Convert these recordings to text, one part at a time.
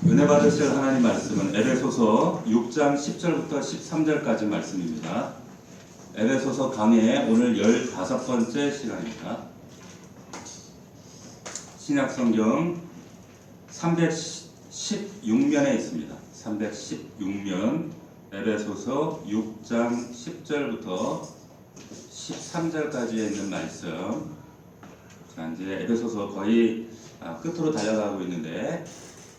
은혜 받으실 하나님 말씀은 에베소서 6장 10절부터 13절까지 말씀입니다. 에베소서 강의 오늘 15번째 시간입니다. 신약성경 316면에 있습니다. 316면 에베소서 6장 10절부터 13절까지에 있는 말씀. 자, 이제 에베소서 거의 끝으로 달려가고 있는데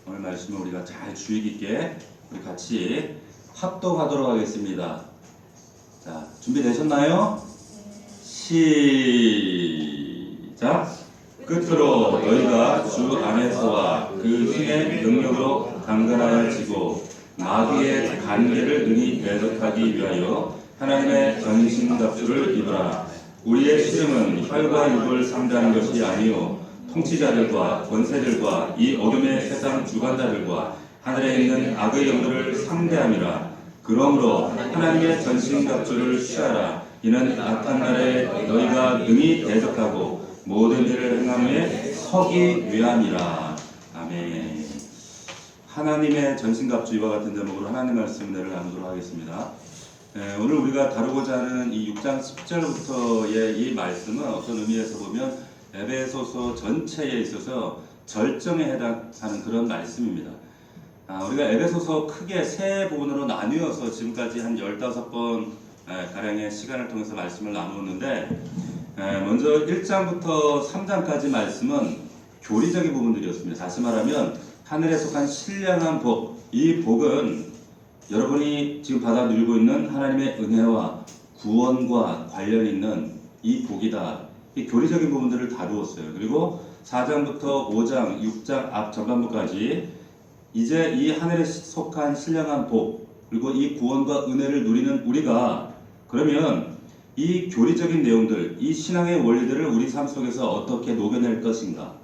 오늘 말씀을 우리가 잘 주의 깊게 우리 같이 합독하도록 하겠습니다. 자, 준비되셨나요? 시작! 끝으로 너희가 주 안에서와 그 힘의 능력으로 강건하여지고 마귀의 관계를 능히 대적하기 위하여 하나님의 전신갑주를 입으라. 우리의 씨름은 혈과 육을 상대하는 것이 아니요 통치자들과 권세들과 이 어둠의 세상 주관자들과 하늘에 있는 악의 영들을 상대함이라. 그러므로 하나님의 전신갑주를 취하라. 이는 악한 날에 너희가 능히 대적하고 모든 일을 행함에 서기 위함이라. 아멘. 하나님의 전신갑주 이와 같은 제목으로 하나님 말씀 은혜를 나누도록 하겠습니다. 오늘 우리가 다루고자 하는 이 6장 10절부터의 이 말씀은 어떤 의미에서 보면 에베소서 전체에 있어서 절정에 해당하는 그런 말씀입니다. 우리가 에베소서 크게 세 부분으로 나누어서 지금까지 한 15번 가량의 시간을 통해서 말씀을 나누었는데, 먼저 1장부터 3장까지 말씀은 교리적인 부분들이었습니다. 다시 말하면 하늘에 속한 신령한 복, 이 복은 여러분이 지금 받아 누리고 있는 하나님의 은혜와 구원과 관련 있는 이 복이다. 이 교리적인 부분들을 다루었어요. 그리고 4장부터 5장, 6장 앞 전반부까지 이제 이 하늘에 속한 신령한 복, 그리고 이 구원과 은혜를 누리는 우리가 그러면 이 교리적인 내용들, 이 신앙의 원리들을 우리 삶 속에서 어떻게 녹여낼 것인가?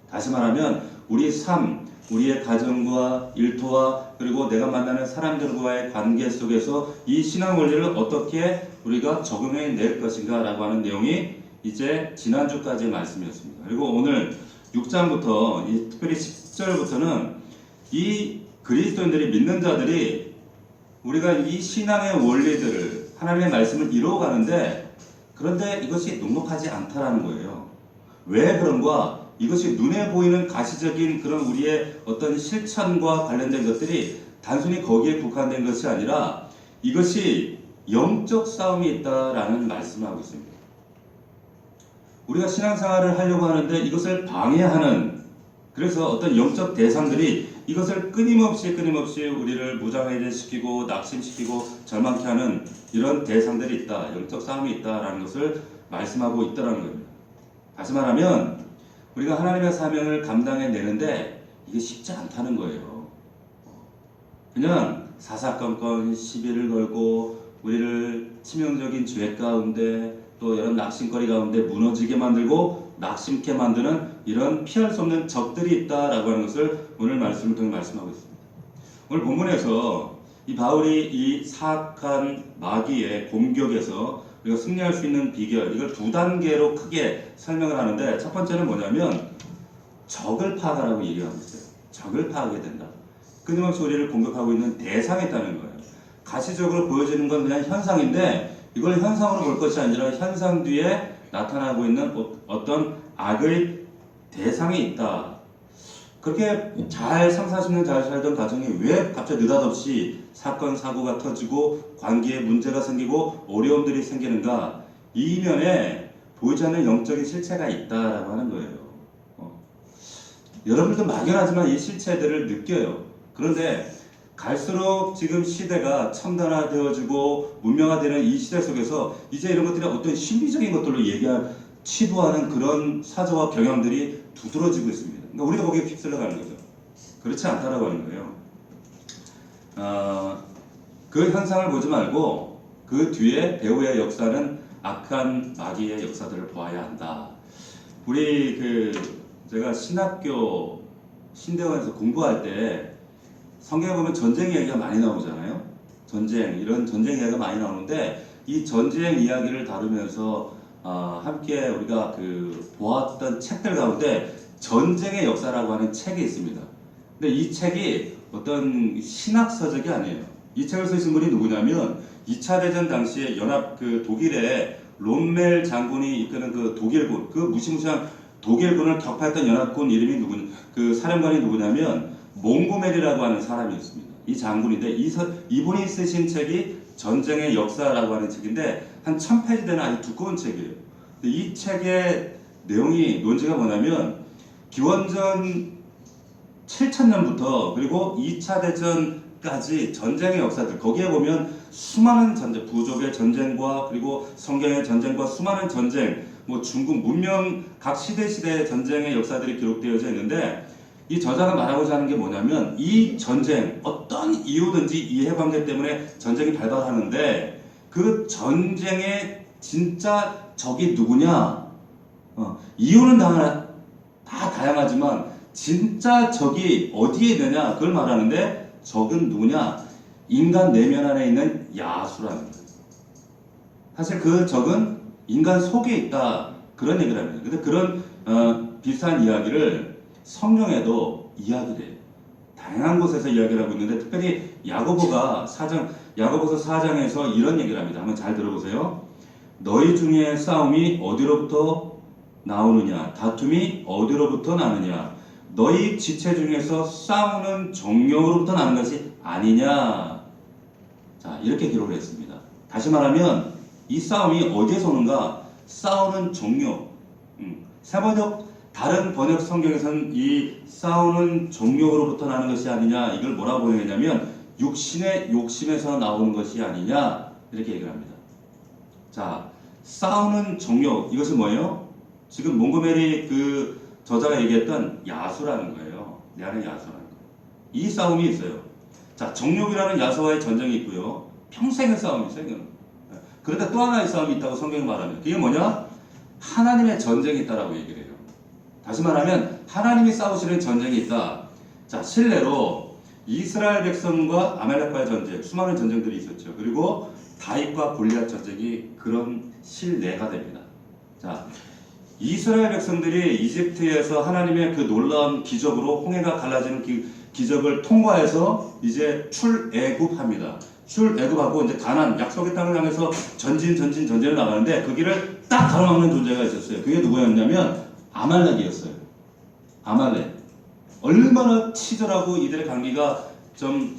다시 말하면 우리 삶, 우리의 가정과 일터와 그리고 내가 만나는 사람들과의 관계 속에서 이 신앙 원리를 어떻게 우리가 적용해 낼 것인가 라고 하는 내용이 이제 지난주까지의 말씀이었습니다. 그리고 오늘 6장부터 특별히 10절부터는 이 그리스도인들이 믿는 자들이 우리가 이 신앙의 원리들을 하나님의 말씀을 이루어가는데 그런데 이것이 녹록하지 않다라는 거예요. 왜 그런가? 이것이 눈에 보이는 가시적인 그런 우리의 어떤 실천과 관련된 것들이 단순히 거기에 국한된 것이 아니라 이것이 영적 싸움이 있다라는 말씀을 하고 있습니다. 우리가 신앙생활을 하려고 하는데 이것을 방해하는, 그래서 어떤 영적 대상들이 이것을 끊임없이 우리를 무장해제시키고 낙심시키고 절망케 하는 이런 대상들이 있다. 영적 싸움이 있다라는 것을 말씀하고 있다라는 겁니다. 다시 말하면 우리가 하나님의 사명을 감당해내는데 이게 쉽지 않다는 거예요. 그냥 사사건건 시비를 걸고 우리를 치명적인 죄 가운데 또 이런 낙심거리 가운데 무너지게 만들고 낙심케 만드는 이런 피할 수 없는 적들이 있다라고 하는 것을 오늘 말씀을 통해 말씀하고 있습니다. 오늘 본문에서 이 바울이 이 사악한 마귀의 공격에서 우리가 승리할 수 있는 비결, 이걸 두 단계로 크게 설명을 하는데 첫 번째는 뭐냐면 적을 파악하라고 얘기하고 있어요. 적을 파악해야 된다. 끊임없이 우리를 공격하고 있는 대상이 있다는 거예요. 가시적으로 보여지는 건 그냥 현상인데 이걸 현상으로 볼 것이 아니라 현상 뒤에 나타나고 있는 어떤 악의 대상이 있다. 그렇게 잘 3, 40년 잘 살던 가정이 왜 갑자기 느닷없이 사건, 사고가 터지고 관계에 문제가 생기고 어려움들이 생기는가? 이 이면에 보이지 않는 영적인 실체가 있다라고 하는 거예요. 여러분들도 막연하지만 이 실체들을 느껴요. 그런데 갈수록 지금 시대가 첨단화되어지고 문명화되는 이 시대 속에서 이제 이런 것들이 어떤 신비적인 것들로 치부하는 그런 사조와 경향들이 두드러지고 있습니다. 그러니까 우리가 거기에 휩쓸려 가는 거죠. 그렇지 않다라고 하는 거예요. 그 현상을 보지 말고 그 뒤에 배후의 역사는 악한 마귀의 역사들을 보아야 한다. 우리 제가 신학교 신대원에서 공부할 때 성경에 보면 전쟁 이야기가 많이 나오잖아요. 이런 전쟁 이야기가 많이 나오는데 이 전쟁 이야기를 다루면서 함께 우리가 보았던 책들 가운데 전쟁의 역사라고 하는 책이 있습니다. 근데 이 책이 어떤 신학 서적이 아니에요. 이 책을 쓰신 분이 누구냐면 2차 대전 당시에 연합 그 독일의 롬멜 장군이 이끄는 그 독일군, 그 무시무시한 독일군을 격파했던 연합군 이름이 그 사령관이 누구냐면 몽고메리라고 하는 사람이었습니다. 이 장군인데 이분이 쓰신 책이 전쟁의 역사라고 하는 책인데 한 1000페이지 되는 아주 두꺼운 책이에요. 이 책의 내용이 논지가 뭐냐면 기원전 7000년부터 그리고 2차 대전까지 전쟁의 역사들, 거기에 보면 수많은 전쟁, 부족의 전쟁과 그리고 성경의 전쟁과 수많은 전쟁, 뭐 중국 문명 각 시대의 전쟁의 역사들이 기록되어져 있는데, 이 저자가 말하고자 하는 게 뭐냐면 이 전쟁, 어떤 이유든지 이해관계 때문에 전쟁이 발발하는데 그 전쟁의 진짜 적이 누구냐? 이유는 다 다양하지만 진짜 적이 어디에 있느냐 그걸 말하는데, 적은 누구냐? 인간 내면 안에 있는 야수라는 거예요. 사실 그 적은 인간 속에 있다, 그런 얘기를 합니다. 근데 그런 비슷한 이야기를 성경에도 이야기를 해요. 다양한 곳에서 이야기를 하고 있는데, 특별히 야고보서 4장에서 이런 얘기를 합니다. 한번 잘 들어보세요. 너희 중에 싸움이 어디로부터 나오느냐? 다툼이 어디로부터 나느냐? 너희 지체 중에서 싸우는 정령으로부터 나는 것이 아니냐? 자, 이렇게 기록을 했습니다. 다시 말하면 이 싸움이 어디에서 오는가? 싸우는 종료. 다른 번역 성경에서는 이 싸우는 종료로부터 나는 것이 아니냐, 이걸 뭐라고 번역했냐면 육신의 욕심에서 나오는 것이 아니냐, 이렇게 얘기를 합니다. 자, 싸우는 종료, 이것이 뭐예요? 지금 몽고메리 그 저자가 얘기했던 야수라는 거예요. 내 안에 야수라는 거예요. 이 싸움이 있어요. 자, 정욕이라는 야수와의 전쟁이 있고요. 평생의 싸움이 있어요. 그런데 또 하나의 싸움이 있다고 성경이 말합니다. 그게 뭐냐? 하나님의 전쟁이 있다라고 얘기를 해요. 다시 말하면 하나님이 싸우시는 전쟁이 있다. 자, 실례로 이스라엘 백성과 아말렉과의 전쟁, 수많은 전쟁들이 있었죠. 그리고 다윗과 골리앗 전쟁이 그런 실내가 됩니다. 자, 이스라엘 백성들이 이집트에서 하나님의 그 놀라운 기적으로 홍해가 갈라지는 기적을 통과해서 이제 출애굽합니다. 출애굽하고 이제 가나안 약속의 땅을 향해서 전진을 나가는데 그 길을 딱 가로막는 존재가 있었어요. 그게 누구였냐면 아말렉이었어요. 아말렉. 얼마나 치졸하고 이들의 관계가 좀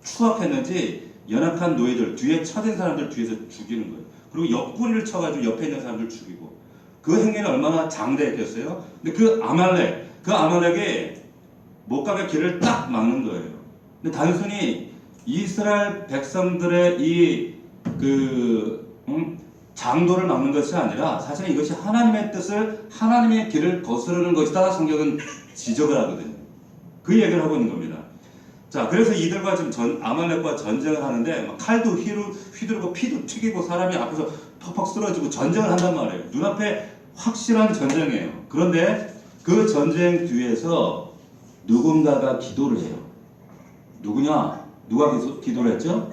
추악했는지 연약한 노예들, 뒤에 처진 사람들 뒤에서 죽이는 거예요. 그리고 옆구리를 쳐가지고 옆에 있는 사람들 죽이고, 그 행위는 얼마나 장대했겠어요? 근데 그 아말렉이 못 가게 길을 딱 막는 거예요. 근데 단순히 이스라엘 백성들의 장도를 막는 것이 아니라 사실 이것이 하나님의 뜻을, 하나님의 길을 거스르는 것이다, 성경은 지적을 하거든요. 그 얘기를 하고 있는 겁니다. 자, 그래서 이들과 지금 아말렉과 전쟁을 하는데 막 칼도 휘두르고 피도 튀기고 사람이 앞에서 퍽퍽 쓰러지고 전쟁을 한단 말이에요. 눈앞에 확실한 전쟁이에요. 그런데 그 전쟁 뒤에서 누군가가 기도를 해요. 누구냐? 누가 기도를 했죠?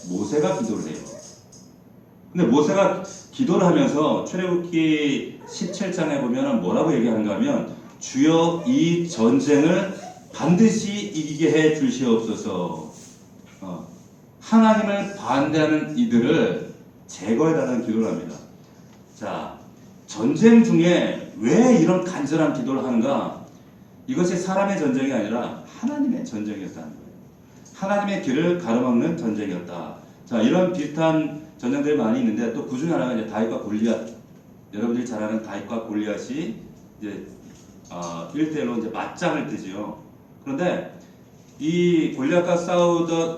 모세가 기도를 해요. 근데 모세가 기도를 하면서 출애굽기 17장에 보면 뭐라고 얘기하는가 하면, 주여 이 전쟁을 반드시 이기게 해 주시옵소서. 하나님을 반대하는 이들을 제거해달라는 기도를 합니다. 자, 전쟁 중에 왜 이런 간절한 기도를 하는가? 이것이 사람의 전쟁이 아니라 하나님의 전쟁이었다는 거예요. 하나님의 길을 가로막는 전쟁이었다. 자, 이런 비슷한 전쟁들이 많이 있는데, 또 그 중에 하나가 이제 다윗과 골리앗. 여러분들이 잘 아는 다윗과 골리앗이 이제 1대1로 이제 맞짱을 뜨지요. 그런데 이 골리앗과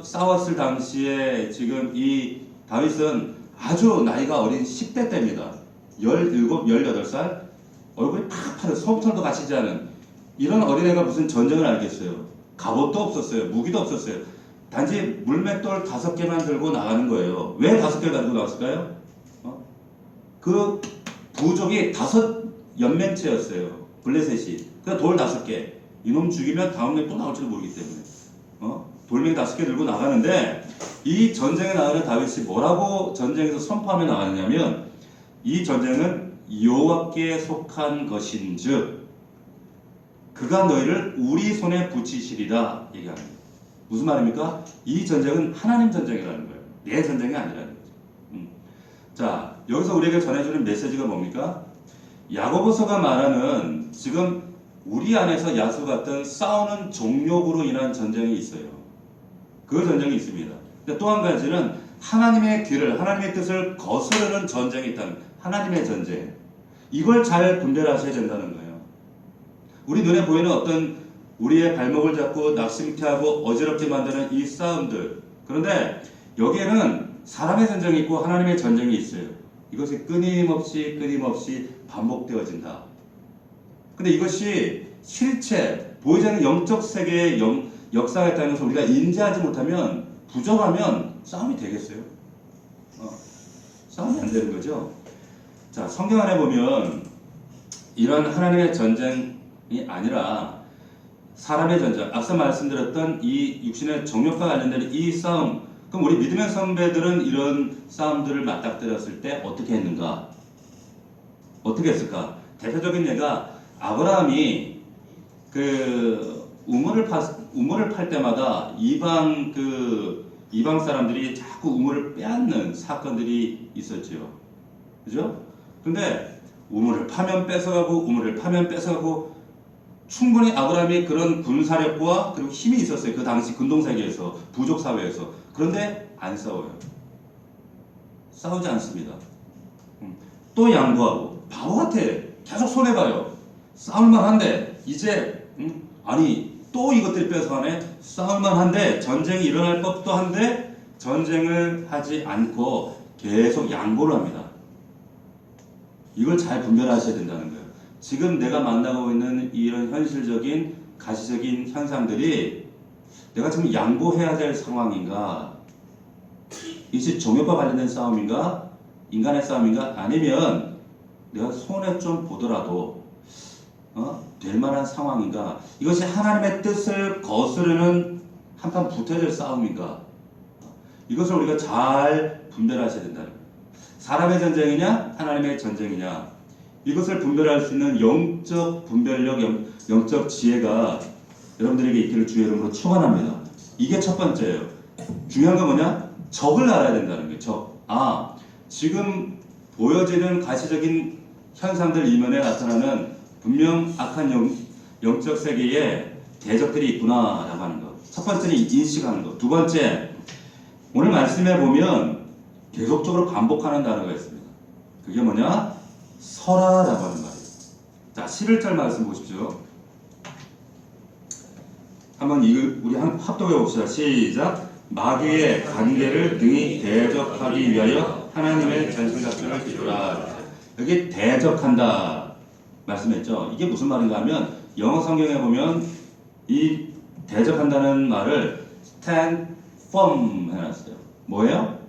싸웠을 당시에 지금 이 다윗은 아주 나이가 어린 10대 때입니다. 17, 18살, 얼굴이 팍 서부털도 가시지 않은 이런 어린애가 무슨 전쟁을 알겠어요. 갑옷도 없었어요. 무기도 없었어요. 단지 물맷돌 5개만 들고 나가는 거예요. 왜 5개를 가지고 나왔을까요? 그 부족이 5 연맹체였어요. 블레셋이. 그러니까 돌 5개. 이놈 죽이면 다음에 또 나올지도 모르기 때문에. 돌멩이 5개 들고 나가는데, 이 전쟁에 나가는 다윗이 뭐라고 전쟁에서 선포하며 나가느냐면, 이 전쟁은 여호와께 속한 것인즉 그가 너희를 우리 손에 붙이시리라 얘기합니다. 무슨 말입니까? 이 전쟁은 하나님 전쟁이라는 거예요. 내 전쟁이 아니라는 거죠. 자, 여기서 우리에게 전해주는 메시지가 뭡니까? 야고보서가 말하는 지금 우리 안에서 야수 같은 싸우는 종욕으로 인한 전쟁이 있어요. 그 전쟁이 있습니다. 또 한 가지는 하나님의 길을, 하나님의 뜻을 거스르는 전쟁이 있다는 하나님의 전쟁. 이걸 잘 분별하셔야 된다는 거예요. 우리 눈에 보이는 어떤 우리의 발목을 잡고 낙심케 하고 어지럽게 만드는 이 싸움들. 그런데 여기에는 사람의 전쟁이 있고 하나님의 전쟁이 있어요. 이것이 끊임없이 반복되어진다. 근데 이것이 실체, 보이지 않는 영적 세계의 역사가 있다는 것을 우리가 인지하지 못하면, 부정하면 싸움이 되겠어요? 싸움이 안 되는 거죠. 자, 성경 안에 보면 이런 하나님의 전쟁이 아니라 사람의 전쟁, 앞서 말씀드렸던 이 육신의 정욕과 관련된 이 싸움, 그럼 우리 믿음의 선배들은 이런 싸움들을 맞닥뜨렸을 때 어떻게 했는가? 어떻게 했을까? 대표적인 예가 아브라함이 그 우물을 팔 때마다 이방 사람들이 자꾸 우물을 빼앗는 사건들이 있었죠. 그죠? 근데 우물을 파면 뺏어가고 충분히 아브라함이 그런 군사력과 그리고 힘이 있었어요. 그 당시 근동세계에서, 부족 사회에서. 그런데 안 싸워요. 싸우지 않습니다. 또 양보하고 바보 같아. 계속 손해봐요. 싸울만한데 이제 아니 또 이것들이 뺏어가네. 싸울만한데 전쟁이 일어날 법도 한데 전쟁을 하지 않고 계속 양보를 합니다. 이걸 잘 분별하셔야 된다는 거예요. 지금 내가 만나고 있는 이런 현실적인 가시적인 현상들이 내가 지금 양보해야 될 상황인가? 이것이 종교과 관련된 싸움인가? 인간의 싸움인가? 아니면 내가 손해 좀 보더라도 될 만한 상황인가? 이것이 하나님의 뜻을 거스르는 한판 붙어야 될 싸움인가? 이것을 우리가 잘 분별하셔야 된다는 거예요. 사람의 전쟁이냐? 하나님의 전쟁이냐? 이것을 분별할 수 있는 영적 분별력, 영적 지혜가 여러분들에게 있기를 주의 이름으로 축원합니다. 이게 첫 번째예요. 중요한 건 뭐냐? 적을 알아야 된다는 거예요. 적. 지금 보여지는 가시적인 현상들 이면에 나타나는 분명 악한 영적 세계에 대적들이 있구나라고 하는 것. 첫 번째는 인식하는 것. 두 번째, 오늘 말씀에 보면 계속적으로 반복하는 단어가 있습니다. 그게 뭐냐? 서라라고 하는 말이에요. 자, 11절 말씀 보십시오. 한번 우리 합독해 봅시다. 시작. 마귀의 관계를 능히 대적하기 위하여 하나님의 전신갑주를 입으라. 여기 대적한다 말씀했죠. 이게 무슨 말인가 하면 영어 성경에 보면 이 대적한다는 말을 stand firm 해놨어요. 뭐예요?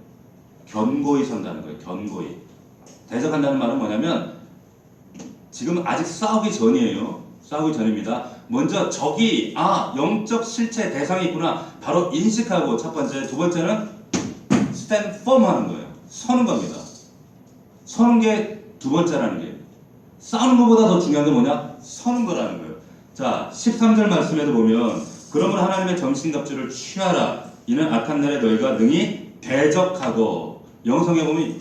견고히 선다는 거예요. 견고히. 대적한다는 말은 뭐냐면 지금 아직 싸우기 전이에요. 싸우기 전입니다. 먼저 적이 영적 실체 대상이 있구나 바로 인식하고 첫 번째, 두 번째는 stand firm 하는 거예요. 서는 겁니다. 서는 게 두 번째라는 게 싸우는 것보다 더 중요한 게 뭐냐? 서는 거라는 거예요. 자, 13절 말씀에도 보면 그러므로 하나님의 정신갑주를 취하라. 이는 악한 날에 너희가 능히 대적하고 영성에 보면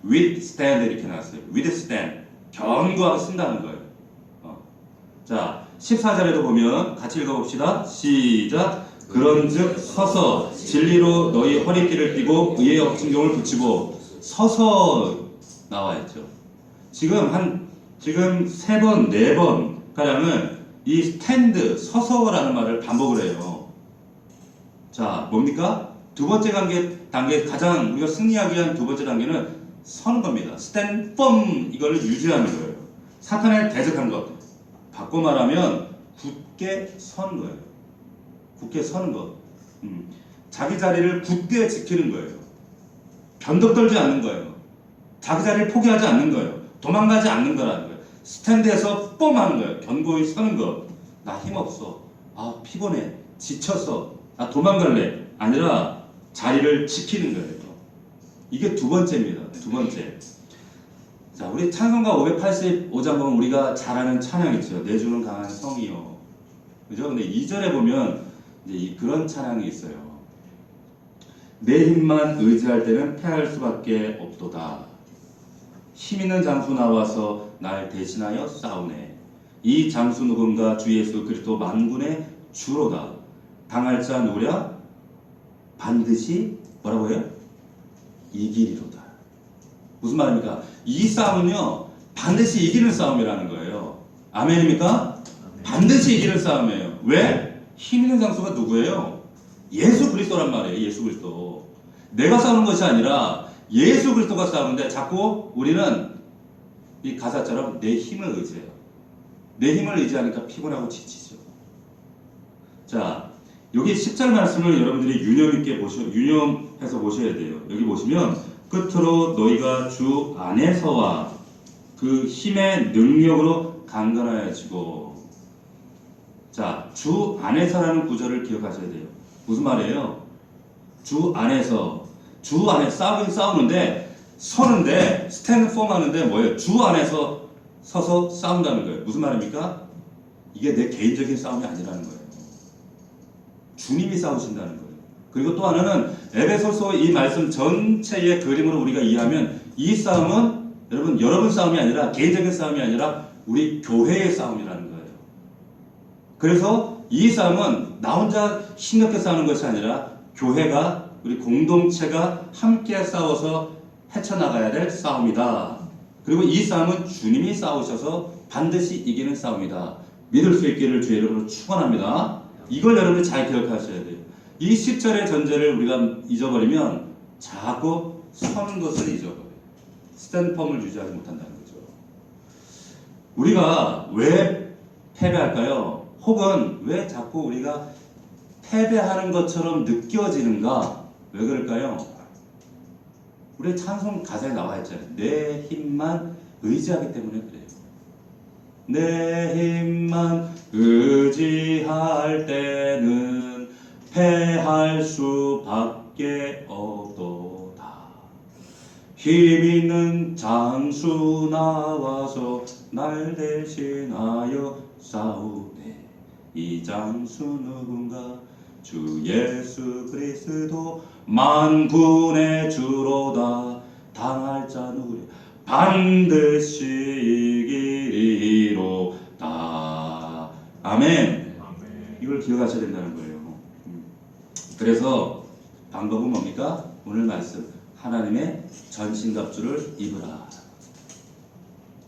withstand 이렇게 나왔어요. withstand 견고하게 쓴다는 거예요. 자, 14절에도 보면 같이 읽어봅시다. 시작. 그런즉 서서 진리로 너희 허리띠를 띠고 의의 억진경을 붙이고 서서 나와 있죠. 지금 세 번, 네 번 가량은 이 스탠드, 서서라는 말을 반복을 해요. 자, 뭡니까? 두 번째 단계 가장 우리가 승리하기 위한 두 번째 단계는 서는 겁니다. stand firm 이걸 유지하는 거예요. 사탄에 대적하는 것. 바꿔 말하면 굳게 서는 거예요. 굳게 서는 것. 자기 자리를 굳게 지키는 거예요. 변덕 떨지 않는 거예요. 자기 자리를 포기하지 않는 거예요. 도망가지 않는 거라는 거예요. 스탠드에서 뻥 하는 거예요. 견고히 서는 것. 나 힘없어. 피곤해. 지쳤어. 나 도망갈래. 아니라 자리를 지키는 거예요. 이게 두 번째입니다. 두 번째. 자, 우리 찬송가 585장 보면 우리가 잘 아는 찬양 있죠. 내 주는 강한 성이요. 그죠? 근데 2절에 보면 이제 그런 찬양이 있어요. 내 힘만 의지할 때는 패할 수밖에 없도다. 힘 있는 장수 나와서 날 대신하여 싸우네. 이 장수 누군가 주 예수 그리스도 만군의 주로다. 당할 자 누구랴? 반드시 뭐라고 해요? 이기리로다. 무슨 말입니까? 이 싸움은요 반드시 이기는 싸움이라는 거예요. 아멘입니까? 반드시 이기는 싸움이에요. 왜? 힘 있는 장수가 누구예요? 예수 그리스도란 말이에요. 예수 그리스도. 내가 싸우는 것이 아니라 예수 그리스도가 싸우는데 자꾸 우리는 이 가사처럼 내 힘을 의지해요. 내 힘을 의지하니까 피곤하고 지치죠. 자, 여기 10절 말씀을 여러분들이 유념해서 보셔야 돼요. 여기 보시면 끝으로 너희가 주 안에서와 그 힘의 능력으로 강건하여지고. 자, 주 안에서라는 구절을 기억하셔야 돼요. 무슨 말이에요? 주 안에서 싸우긴 싸우는데 서는데 스탠드 폼 하는데 뭐예요? 주 안에서 서서 싸운다는 거예요. 무슨 말입니까? 이게 내 개인적인 싸움이 아니라는 거예요. 주님이 싸우신다는 거예요. 그리고 또 하나는 에베소서 이 말씀 전체의 그림으로 우리가 이해하면 이 싸움은 여러분 싸움이 아니라 개인적인 싸움이 아니라 우리 교회의 싸움이라는 거예요. 그래서 이 싸움은 나 혼자 힘겹게 싸우는 것이 아니라 교회가 우리 공동체가 함께 싸워서 헤쳐나가야 될 싸움이다. 그리고 이 싸움은 주님이 싸우셔서 반드시 이기는 싸움이다. 믿을 수 있기를 주의 이름으로 축원합니다. 이걸 여러분이 잘 기억하셔야 돼요. 이 10절의 전제를 우리가 잊어버리면 자꾸 서는 것을 잊어버려요. 스탠드펌을 유지하지 못한다는 거죠. 우리가 왜 패배할까요? 혹은 왜 자꾸 우리가 패배하는 것처럼 느껴지는가? 왜 그럴까요? 우리 찬송 가사에 나와 있잖아요. 내 힘만 의지하기 때문에 그래요. 내 힘만 의지할 때는 패할 수밖에 없도다. 힘 있는 장수 나와서 날 대신하여 싸우네. 이 장수 누군가? 주 예수 그리스도 만군의 주로다. 당할 자 누구랴? 반드시 이기리로다. 아멘. 이걸 기억하셔야 된다는 거예요. 그래서 방법은 뭡니까? 오늘 말씀 하나님의 전신갑주를 입으라.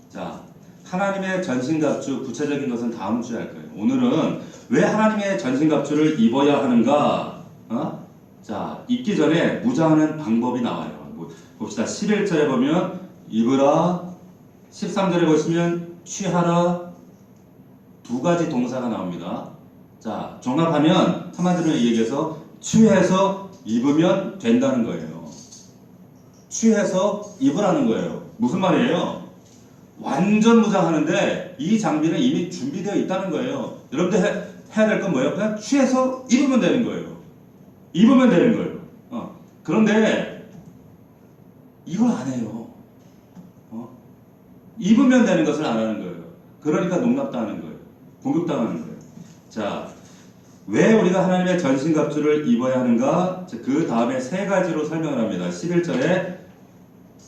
자, 하나님의 전신갑주 구체적인 것은 다음 주에 할 거예요. 오늘은 왜 하나님의 전신갑주를 입어야 하는가? 자, 입기 전에 무장하는 방법이 나와요. 봅시다. 11절에 보면 입으라, 13절에 보시면 취하라, 두 가지 동사가 나옵니다. 자, 종합하면 한마디로 얘기해서 취해서 입으면 된다는 거예요. 취해서 입으라는 거예요. 무슨 말이에요? 완전 무장하는데 이 장비는 이미 준비되어 있다는 거예요. 여러분들 해야 될 건 뭐예요? 그냥 취해서 입으면 되는 거예요. 입으면 되는 거예요. 그런데 이걸 안 해요. 입으면 되는 것을 안 하는 거예요. 그러니까 농락당하는 거예요. 공격당하는 거예요. 자, 왜 우리가 하나님의 전신갑주를 입어야 하는가? 그 다음에 세 가지로 설명을 합니다. 11절에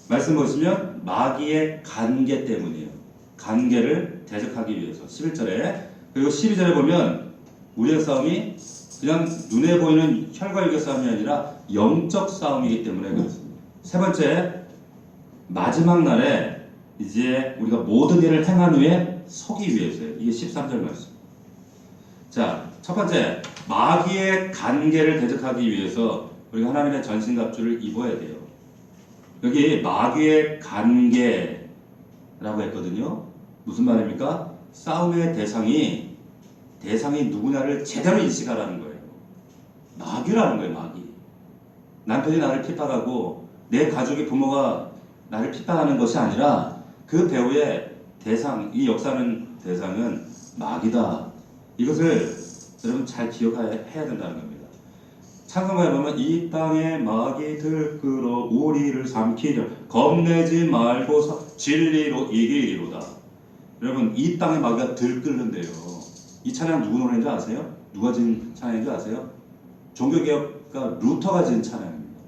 말씀 보시면 마귀의 간계 때문이에요. 간계를 대적하기 위해서. 11절에. 그리고 12절에 보면 우리의 싸움이 그냥 눈에 보이는 혈과육의 싸움이 아니라 영적 싸움이기 때문에 그렇습니다. 세 번째, 마지막 날에 이제 우리가 모든 일을 행한 후에 서기 위해서예요. 이게 13절 말씀. 자, 첫 번째, 마귀의 간계를 대적하기 위해서 우리가 하나님의 전신갑주를 입어야 돼요. 여기 마귀의 간계라고 했거든요. 무슨 말입니까? 싸움의 대상이 누구냐를 제대로 인식하라는 거예요. 마귀라는 거예요. 마귀. 남편이 나를 핍박하고 내 가족의 부모가 나를 핍박하는 것이 아니라 그 배후의 대상, 이 역사하는 대상은 마귀다. 이것을 여러분 잘 기억해야 된다는 겁니다. 찬송가에 보면 이 땅에 마귀 들끓어 우리를 삼키려 겁내지 말고 진리로 이기리로다. 여러분 이 땅에 마귀가 들끓는데요. 이 찬양 누구 노래인지 아세요? 누가 지은 찬양인지 아세요? 종교개혁가 루터가 지은 찬양입니다.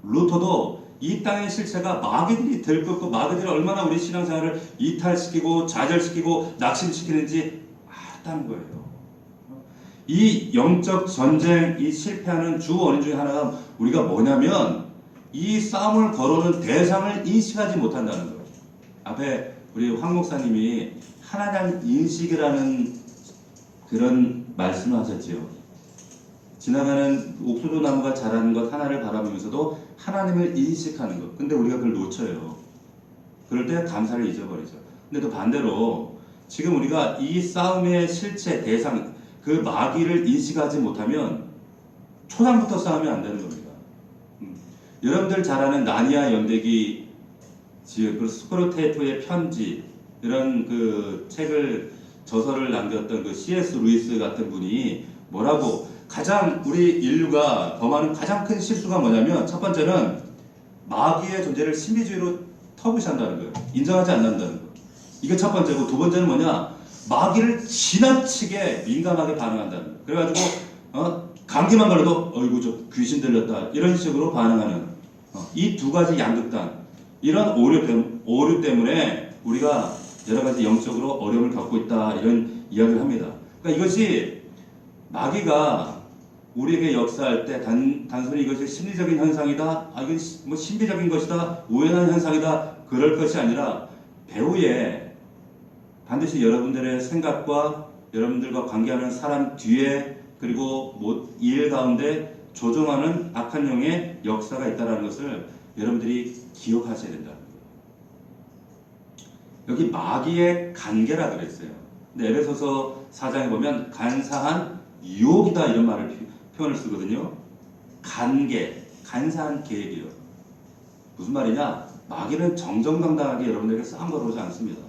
루터도 이 땅의 실체가 마귀들이 들끓고 마귀들이 얼마나 우리 신앙생활을 이탈시키고 좌절시키고 낙심시키는지 알았다는 거예요. 이 영적 전쟁, 이 실패하는 주 원인 중에 하나가 우리가 뭐냐면 이 싸움을 걸어오는 대상을 인식하지 못한다는 거예요. 앞에 우리 황 목사님이 하나님 인식이라는 그런 말씀을 하셨지요. 지나가는 옥수수 나무가 자라는 것 하나를 바라보면서도 하나님을 인식하는 것. 근데 우리가 그걸 놓쳐요. 그럴 때 감사를 잊어버리죠. 근데 또 반대로 지금 우리가 이 싸움의 실체, 대상, 그 마귀를 인식하지 못하면 초장부터 싸우면 안 되는 겁니다. 여러분들 잘 아는 나니아 연대기 그 스크루테이프의 편지 이런 그 책을 저서를 남겼던 그 C.S. 루이스 같은 분이 뭐라고 가장 우리 인류가 범하는 가장 큰 실수가 뭐냐면 첫 번째는 마귀의 존재를 신비주의로 터부시한다는 거예요. 인정하지 않는다는 거예요. 이게 첫 번째고 두 번째는 뭐냐? 마귀를 지나치게 민감하게 반응한다는 거예요. 그래가지고 감기만 걸려도 어이구 저 귀신 들렸다 이런 식으로 반응하는 이 두 가지 양극단 이런 오류 때문에 우리가 여러 가지 영적으로 어려움을 겪고 있다 이런 이야기를 합니다. 그러니까 이것이 마귀가 우리에게 역사할 때 단순히 이것이 심리적인 현상이다, 이건 뭐 신비적인 것이다, 우연한 현상이다 그럴 것이 아니라 배후에 반드시 여러분들의 생각과 여러분들과 관계하는 사람 뒤에 그리고 일 가운데 조종하는 악한 영의 역사가 있다는 것을 여러분들이 기억하셔야 된다. 여기 마귀의 간계라 그랬어요. 근데 에베소서 4장에 보면 간사한 유혹이다 이런 표현을 쓰거든요. 간계, 간사한 계획이요. 무슨 말이냐? 마귀는 정정당당하게 여러분들에게 싸움 걸어오지 않습니다.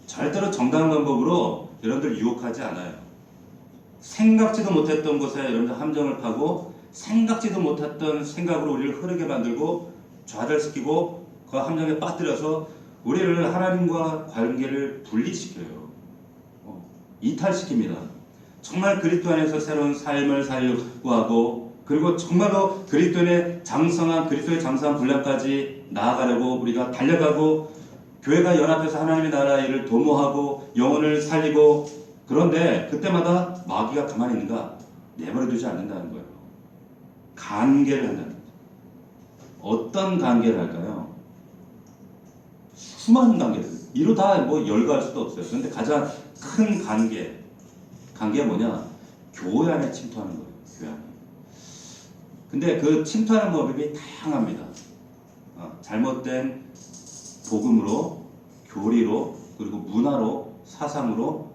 절대로 정당한 방법으로 여러분들 유혹하지 않아요. 생각지도 못했던 곳에 여러분들 함정을 파고 생각지도 못했던 생각으로 우리를 흐르게 만들고 좌절시키고 그 함정에 빠뜨려서 우리를 하나님과 관계를 분리시켜요. 이탈시킵니다. 정말 그리스도 안에서 새로운 삶을 살려고 하고 그리고 정말로 그리스도의 장성한 분량까지 나아가려고 우리가 달려가고 교회가 연합해서 하나님의 나라 일을 도모하고 영혼을 살리고 그런데 그때마다 마귀가 가만히 있는가? 내버려두지 않는다는 거예요. 간계를 한다는 거죠. 어떤 간계를 할까요? 수많은 관계들. 이로 다 뭐 열거할 수도 없어요. 그런데 가장 큰 관계가 뭐냐? 교회 안에 침투하는 거예요. 교회 안에. 근데 그 침투하는 법이 다양합니다. 잘못된 복음으로, 교리로, 그리고 문화로, 사상으로,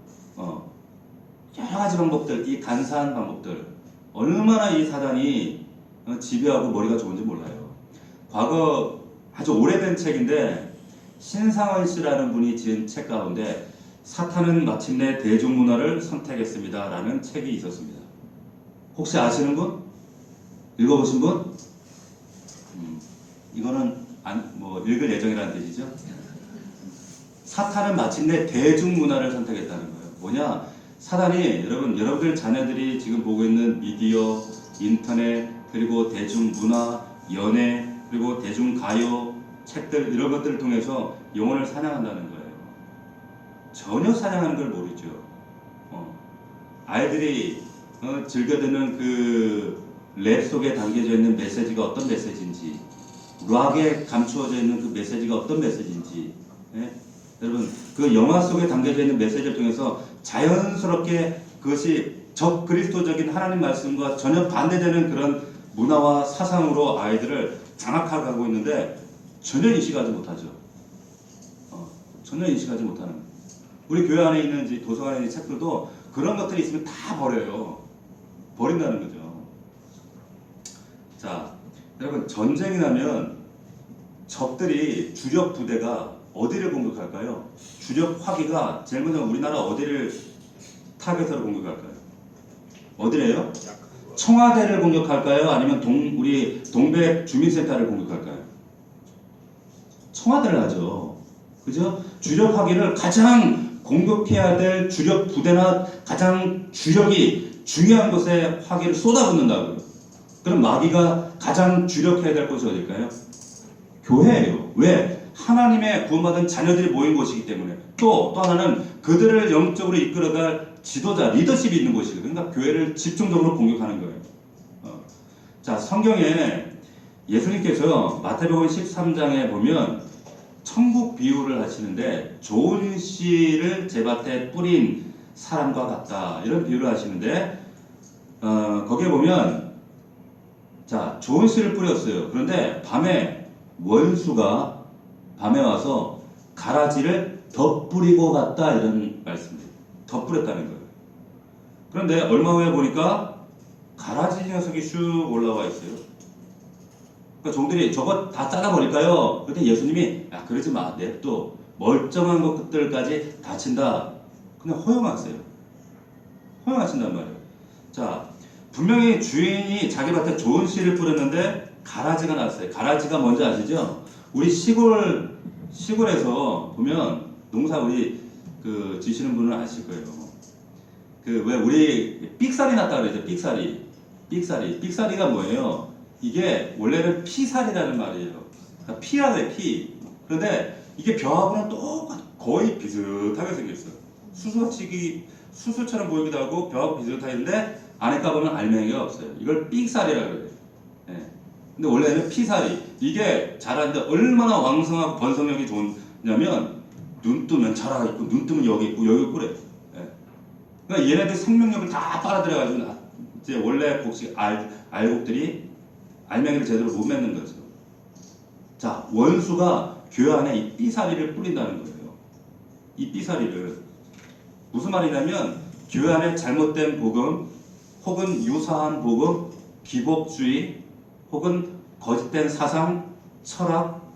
여러 가지 방법들, 이 간사한 방법들, 얼마나 이 사단이 지배하고 머리가 좋은지 몰라요. 과거 아주 오래된 책인데 신상원 씨라는 분이 지은 책 가운데 사탄은 마침내 대중문화를 선택했습니다 라는 책이 있었습니다. 혹시 아시는 분? 읽어보신 분? 이거는 읽을 예정이라는 뜻이죠. 사탄은 마침내 대중문화를 선택했다는 거예요. 뭐냐? 사단이 여러분들 자녀들이 지금 보고 있는 미디어, 인터넷, 그리고 대중문화, 연애, 그리고 대중가요, 책들 이런 것들을 통해서 영혼을 사냥한다는 거예요. 전혀 사냥하는 걸 모르죠. 아이들이 즐겨 듣는 그 랩 속에 담겨져 있는 메시지가 어떤 메시지인지, 락에 감추어져 있는 그 메시지가 어떤 메시지인지, 여러분 그 영화 속에 담겨져 있는 메시지를 통해서 자연스럽게 그것이 적그리스도적인 하나님 말씀과 전혀 반대되는 그런 문화와 사상으로 아이들을 장악하고 있는데 전혀 인식하지 못하죠. 전혀 인식하지 못하는. 우리 교회 안에 있는 도서관에 있는 책들도 그런 것들이 있으면 다 버린다는 거죠. 자, 여러분 전쟁이 나면 적들이 주력 부대가 어디를 공격할까요? 주력 화기가 제일 먼저 우리나라 어디를 타겟으로 공격할까요? 어디래요? 청와대를 공격할까요? 아니면 우리 동백 주민센터를 공격할까요? 청와대를 하죠. 그죠? 주력 화기를 가장 공격해야 될 주력 부대나 가장 주력이 중요한 곳에 화기를 쏟아붓는다고요. 그럼 마귀가 가장 주력해야 될 곳이 어딜까요? 교회예요. 왜? 하나님의 구원받은 자녀들이 모인 곳이기 때문에. 또 하나는 그들을 영적으로 이끌어갈 지도자, 리더십이 있는 곳이거든요. 그러니까 교회를 집중적으로 공격하는 거예요. 자, 성경에 예수님께서 마태복음 13장에 보면 천국 비유를 하시는데 좋은 씨를 제밭에 뿌린 사람과 같다, 이런 비유를 하시는데 거기에 보면, 자, 좋은 씨를 뿌렸어요. 그런데 밤에 원수가 밤에 와서 가라지를 덧뿌리고 갔다, 이런 말씀이에요. 덧뿌렸다는 거예요. 그런데 얼마 후에 보니까 가라지 녀석이 슉 올라와 있어요. 그러니까 종들이 저거 다 잘라버릴까요? 그때 예수님이 야, 그러지 마, 냅둬, 멀쩡한 것들까지 다친다. 그냥 허용하세요. 허용하신단 말이에요. 자, 분명히 주인이 자기 밭에 좋은 씨를 뿌렸는데 가라지가 났어요. 가라지가 뭔지 아시죠? 우리 시골에서 보면 농사 우리 그 지시는 분은 아실 거예요. 그 왜 우리 삑사리 났다 그러죠? 삑사리가 뭐예요? 이게 원래는 피살이라는 말이에요. 그러니까 피라고 해, 피. 그런데 이게 벼하고는 거의 비슷하게 생겼어요. 수수처럼 보이기도 하고 벼하고 비슷하는데 안에 까보면 알맹이가 없어요. 이걸 삑살이라고 그래요. 예. 근데 원래는 피살이. 이게 자라는데 얼마나 왕성하고 번성력이 좋냐면 눈 뜨면 자라가 있고 눈 뜨면 여기 있고 여기 있고 그래. 예. 그러니까 얘네들 생명력을 다 빨아들여가지고 이제 원래 곡식 알곡들이 알맹이를 제대로 못 맺는 거죠. 자, 원수가 교회 안에 이 삐사리를 뿌린다는 거예요. 이 삐사리를. 무슨 말이냐면 교회 안에 잘못된 복음, 혹은 유사한 복음, 기복주의, 혹은 거짓된 사상, 철학,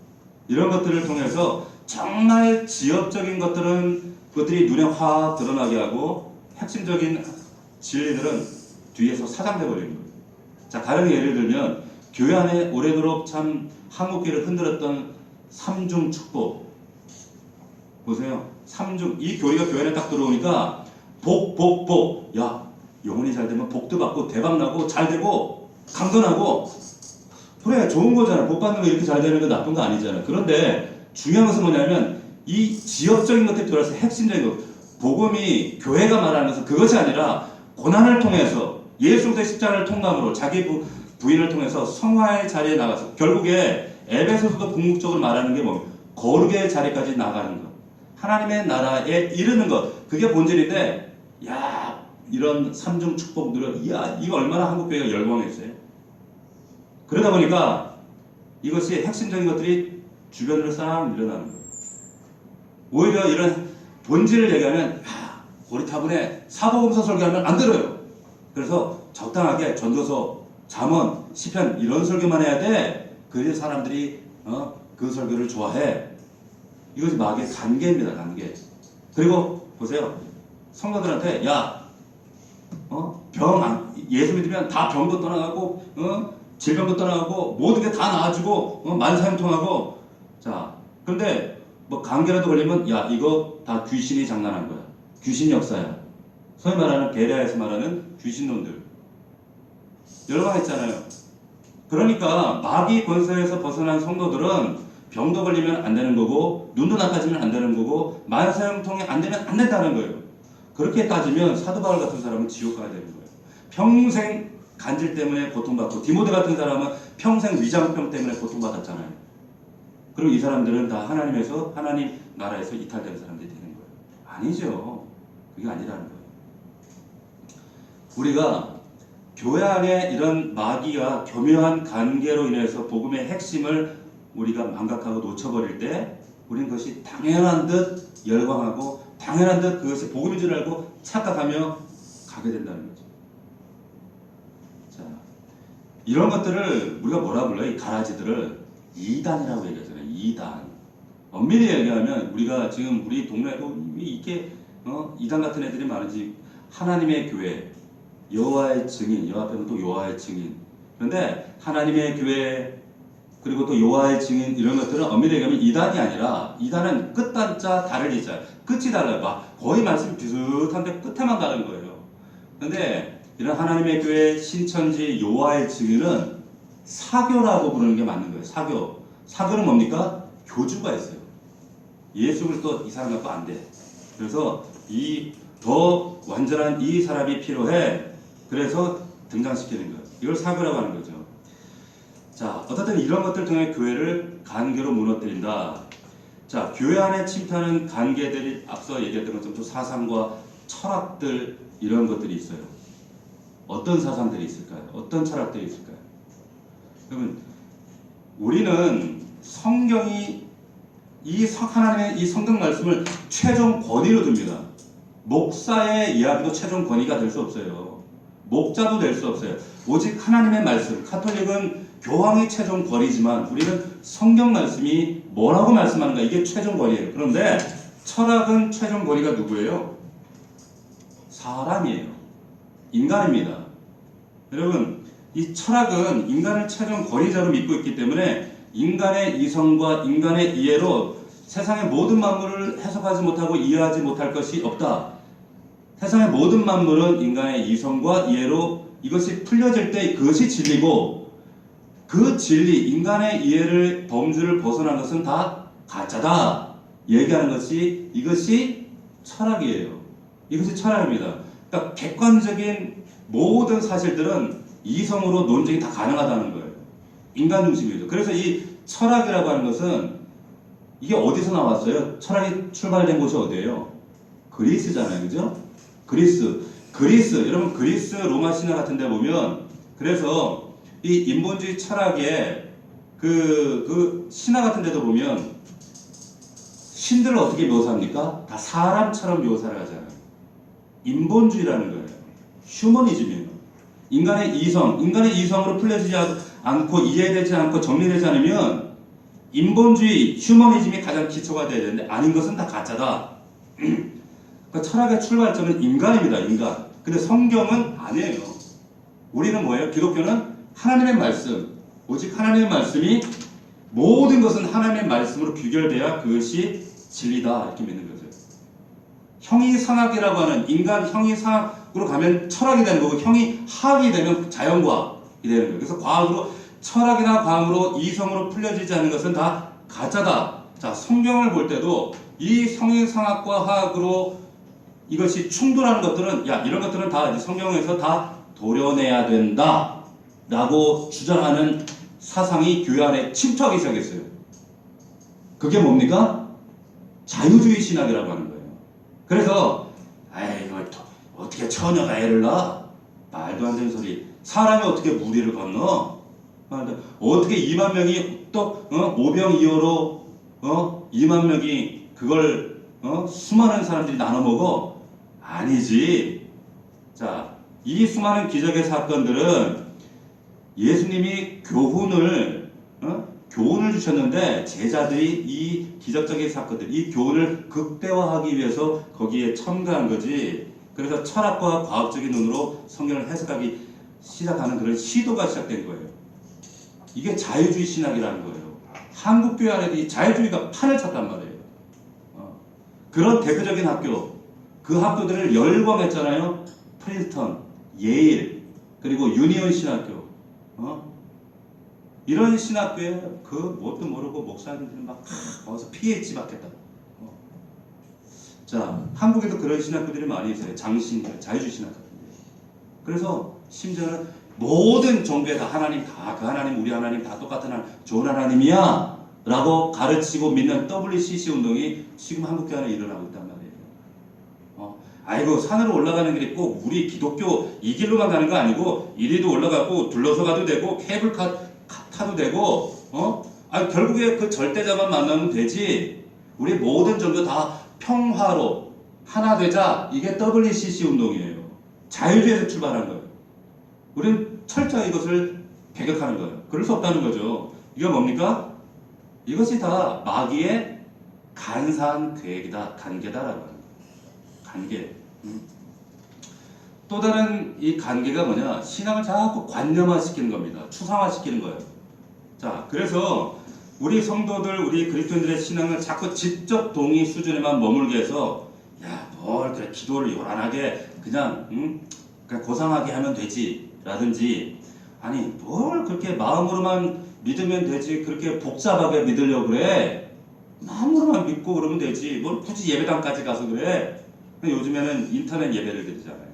이런 것들을 통해서 정말 지엽적인 것들이 눈에 확 드러나게 하고 핵심적인 진리들은 뒤에서 사장돼 버리는 거예요. 자, 다른 예를 들면 교회 안에 오래도록 참 한국교회를 흔들었던 삼중 축복 보세요. 삼중, 이 교리가 교회 안에 딱 들어오니까 복. 야, 영혼이 잘 되면 복도 받고 대박 나고 잘 되고 강건하고, 그래, 좋은 거잖아. 복 받는 거 이렇게 잘 되는 거 나쁜 거 아니잖아. 그런데 중요한 것은 뭐냐면 이 지역적인 것들이 들어와서 핵심적인 것, 복음이 교회가 말하는 것은 그것이 아니라 고난을 통해서 예수 그리스도의 십자가를 통감으로 자기 부인을 통해서 성화의 자리에 나가서, 결국에 에베소서도 궁극적으로 말하는 게 뭐예요? 거룩의 자리까지 나가는 것, 하나님의 나라에 이르는 것, 그게 본질인데, 야, 이런 삼중 축복들은, 야, 이거 얼마나 한국교회가 열광했어요. 그러다 보니까 이것이 핵심적인 것들이 주변으로 싹 밀려나는 거예요. 오히려 이런 본질을 얘기하면, 야, 고리타분해, 사복음서 설교하면 안 들어요. 그래서 적당하게 전도서, 잠언, 시편 이런 설교만 해야 돼. 그래서 사람들이 그 설교를 좋아해. 이것이 마귀의 관계입니다. 관계. 그리고 보세요. 성도들한테 야, 예수 믿으면 다 병도 떠나가고, 질병도 떠나가고, 모든 게 다 나아지고, 만사형통하고. 자, 그런데 뭐 감기라도 걸리면 야, 이거 다 귀신이 장난한 거야. 귀신 역사야. 소위 말하는 베레아에서 말하는 귀신론들. 열광했잖아요. 그러니까 마귀 권세에서 벗어난 성도들은 병도 걸리면 안 되는 거고, 눈도 나빠지면 안 되는 거고, 만사형통이 안 되면 안 된다는 거예요. 그렇게 따지면 사도 바울 같은 사람은 지옥 가야 되는 거예요. 평생 간질 때문에 고통받고, 디모데 같은 사람은 평생 위장병 때문에 고통받았잖아요. 그리고 이 사람들은 다 하나님 나라에서 이탈된 사람들이 되는 거예요. 아니죠. 그게 아니라는 거예요. 우리가 교회 안에 이런 마귀가 교묘한 관계로 인해서 복음의 핵심을 우리가 망각하고 놓쳐버릴 때, 우리는 그것이 당연한 듯 열광하고 당연한 듯 그것이 복음인 줄 알고 착각하며 가게 된다는 거죠. 자, 이런 것들을 우리가 뭐라 불러요? 이 가라지들을 이단이라고 얘기하잖아요. 이단. 엄밀히 얘기하면 우리가 지금 우리 동네에도 이렇게 이단 같은 애들이 많은지, 하나님의 교회, 여호와의 증인, 여호와 앞에는 또 여호와의 증인. 그런데 하나님의 교회, 그리고 또 여호와의 증인 이런 것들은 엄밀히 얘기하면 이단이 아니라 이단은 끝단자 다를 이자 끝이 달라요. 막 거의 말씀 비슷한데 끝에만 다른 거예요. 근데 이런 하나님의 교회 신천지 여호와의 증인은 사교라고 부르는 게 맞는 거예요. 사교. 사교는 뭡니까? 교주가 있어요. 예수 그리스도 이 사람 갖고 안 돼. 그래서 이 더 완전한 이 사람이 필요해. 그래서 등장시키는 거예요. 이걸 사교라고 하는 거죠. 자, 어쨌든 이런 것들 통해 교회를 관계로 무너뜨린다. 자, 교회 안에 침투하는 관계들이 앞서 얘기했던 것처럼 또 사상과 철학들 이런 것들이 있어요. 어떤 사상들이 있을까요? 어떤 철학들이 있을까요? 그러면 우리는 성경이 하나님의 이 성경 말씀을 최종 권위로 둡니다. 목사의 이야기도 최종 권위가 될 수 없어요. 목자도 될 수 없어요. 오직 하나님의 말씀. 가톨릭은 교황이 최종 권위지만 우리는 성경 말씀이 뭐라고 말씀하는가 이게 최종 권위예요. 그런데 철학은 최종 권위가 누구예요? 사람이에요. 인간입니다. 여러분 이 철학은 인간을 최종 권위자로 믿고 있기 때문에 인간의 이성과 인간의 이해로 세상의 모든 만물을 해석하지 못하고 이해하지 못할 것이 없다. 세상의 모든 만물은 인간의 이성과 이해로 이것이 풀려질 때 그것이 진리고 그 진리, 인간의 이해를 범주를 벗어난 것은 다 가짜다. 얘기하는 것이 이것이 철학이에요. 이것이 철학입니다. 그러니까 객관적인 모든 사실들은 이성으로 논쟁이 다 가능하다는 거예요. 인간 중심이죠. 그래서 이 철학이라고 하는 것은 이게 어디서 나왔어요? 철학이 출발된 곳이 어디예요? 그리스잖아요. 그죠? 그리스. 여러분 그리스 로마 신화 같은 데 보면 그래서 이 인본주의 철학의 그 신화 같은 데도 보면 신들을 어떻게 묘사합니까? 다 사람처럼 묘사를 하잖아요. 인본주의라는 거예요. 휴머니즘이에요. 인간의 이성으로 풀려지지 않고 이해되지 않고 정리되지 않으면 인본주의, 휴머니즘이 가장 기초가 되어야 되는데 아닌 것은 다 가짜다. 그러니까 철학의 출발점은 인간입니다. 인간. 근데 성경은 아니에요. 우리는 뭐예요? 기독교는 하나님의 말씀, 오직 하나님의 말씀이 모든 것은 하나님의 말씀으로 귀결돼야 그것이 진리다 이렇게 믿는 거죠. 형이상학이라고 하는 인간 형이상학으로 가면 철학이 되는 거고 형이하학이 되면 자연과학이 되는 거예요. 그래서 과학으로 철학이나 과학으로 이성으로 풀려지지 않는 것은 다 가짜다. 자, 성경을 볼 때도 이 형이상학과 화학으로 이것이 충돌하는 것들은 이런 것들은 다 성경에서 다 도려내야 된다 라고 주장하는 사상이 교회 안에 침투하기 시작했어요. 그게 뭡니까? 자유주의 신학이라고 하는 거예요. 그래서 어떻게 처녀가 애를 낳아? 말도 안 되는 소리. 사람이 어떻게 무리를 건너? 어떻게 2만 명이 또 오병이어로 2만 명이 그걸 수많은 사람들이 나눠 먹어? 아니지. 자, 이 수많은 기적의 사건들은 예수님이 교훈을 주셨는데 제자들이 이 기적적인 사건들, 이 교훈을 극대화하기 위해서 거기에 첨가한 거지. 그래서 철학과 과학적인 눈으로 성경을 해석하기 시작하는 그런 시도가 시작된 거예요. 이게 자유주의 신학이라는 거예요. 한국 교회 안에도 이 자유주의가 판을 쳤단 말이에요. 그런 대표적인 학교, 그 학교들을 열광했잖아요. 프린스턴, 예일, 그리고 유니온 신학교. 이런 신학교에 뭣도 모르고 목사님들은 막 거기서 PhD 받겠다. 자, 한국에도 그런 신학교들이 많이 있어요. 장신교, 자유주의 신학교. 그래서 심지어는 모든 종교에 다 하나님 그 하나님 우리 하나님 다 똑같은 하나님 좋은 하나님이야 라고 가르치고 믿는 WCC 운동이 지금 한국 교회 안에 일어나고 있단 말이에요. 산으로 올라가는 길이 꼭 우리 기독교 이 길로만 가는 거 아니고 이리도 올라가고 둘러서 가도 되고 케이블카 타도 되고 결국에 그 절대자만 만나면 되지. 우리 모든 종교 다 평화로 하나 되자. 이게 WCC 운동이에요. 자유주의에서 출발한 거예요. 우리는 철저히 이것을 배격하는 거예요. 그럴 수 없다는 거죠. 이게 뭡니까? 이것이 다 마귀의 간사한 계획이다, 관계다라고 하는 거예요. 관계. 또 다른 이 관계가 뭐냐? 신앙을 자꾸 관념화시키는 겁니다. 추상화시키는 거예요. 자, 그래서 우리 성도들, 우리 그리스도인들의 신앙을 자꾸 지적 동의 수준에만 머물게 해서 야, 뭘 그래 기도를 요란하게 그냥 그냥 고상하게 하면 되지 라든지 아니 뭘 그렇게 마음으로만 믿으면 되지 그렇게 복잡하게 믿으려고 그래 마음으로만 믿고 그러면 되지 뭘 굳이 예배당까지 가서 그래. 요즘에는 인터넷 예배를 드리잖아요.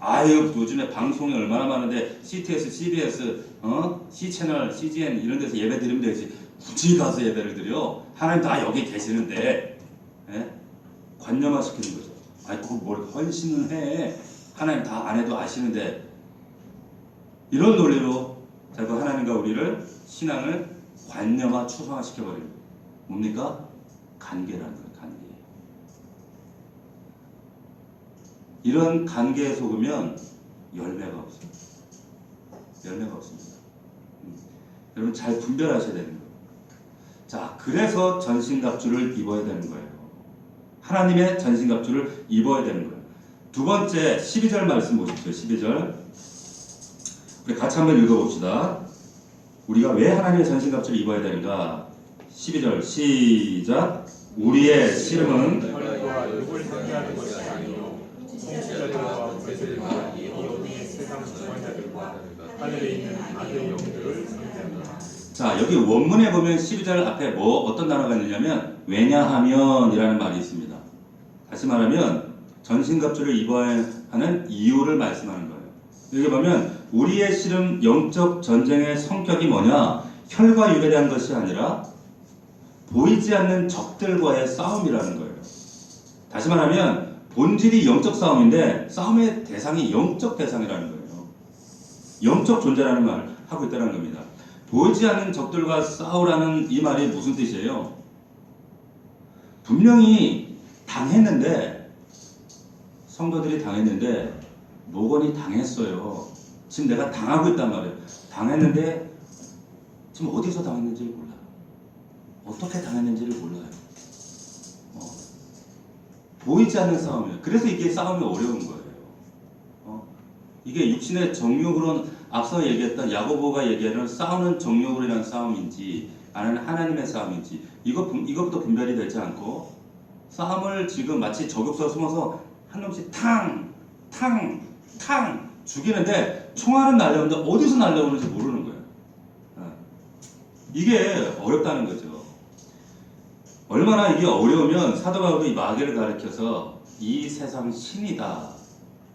아유 요즘에 방송이 얼마나 많은데 CTS, CBS, C채널, CGN 이런 데서 예배 드리면 되지 굳이 가서 예배를 드려. 하나님 다 여기 계시는데 예? 관념화시키는 거죠. 아이 그걸 뭘 헌신을 해. 하나님 다 안 해도 아시는데 이런 논리로 자꾸 하나님과 우리를 신앙을 관념화 추상화시켜버리는 거예요. 뭡니까? 관계라는 거예요. 관계. 이런 관계에 속으면 열매가 없어요. 열매가 없습니다. 여러분 잘 분별하셔야 되는 거예요. 자, 그래서 전신갑주를 입어야 되는 거예요. 하나님의 전신갑주를 입어야 되는 거예요. 두 번째 12절 말씀 보십시오. 12절 우리 같이 한번 읽어봅시다. 우리가 왜 하나님의 전신갑주를 입어야 되는가? 12절 시작. 우리의 씨름은 자, 여기 원문에 보면 12절 앞에 어떤 단어가 있느냐면 왜냐하면 이라는 말이 있습니다. 다시 말하면 전신갑주를 입어야 하는 이유를 말씀하는 거예요. 여기 보면 우리의 씨름 영적 전쟁의 성격이 뭐냐? 혈과 육에 대한 것이 아니라 보이지 않는 적들과의 싸움이라는 거예요. 다시 말하면 본질이 영적 싸움인데 싸움의 대상이 영적 대상이라는 거예요. 영적 존재라는 말을 하고 있다는 겁니다. 보이지 않는 적들과 싸우라는 이 말이 무슨 뜻이에요? 분명히 당했는데 성도들이 당했는데 노건이 당했어요. 지금 내가 당하고 있단 말이에요. 당했는데 지금 어디서 당했는지를 몰라요. 어떻게 당했는지를 몰라요. 보이지 않는 싸움이에요. 그래서 이게 싸움이 어려운 거예요. 이게 육신의 정욕으로는 앞서 얘기했던 야고보가 얘기하는 싸우는 정욕으로 한 싸움인지 아니면 하나님의 싸움인지 이것부터 분별이 되지 않고 싸움을 지금 마치 저격수가 숨어서 한 놈씩 탕 죽이는데 총알은 날려오는데 어디서 날려오는지 모르는 거예요. 이게 어렵다는 거죠. 얼마나 이게 어려우면 사도 바울이 마귀를 가리켜서 이 세상 신이다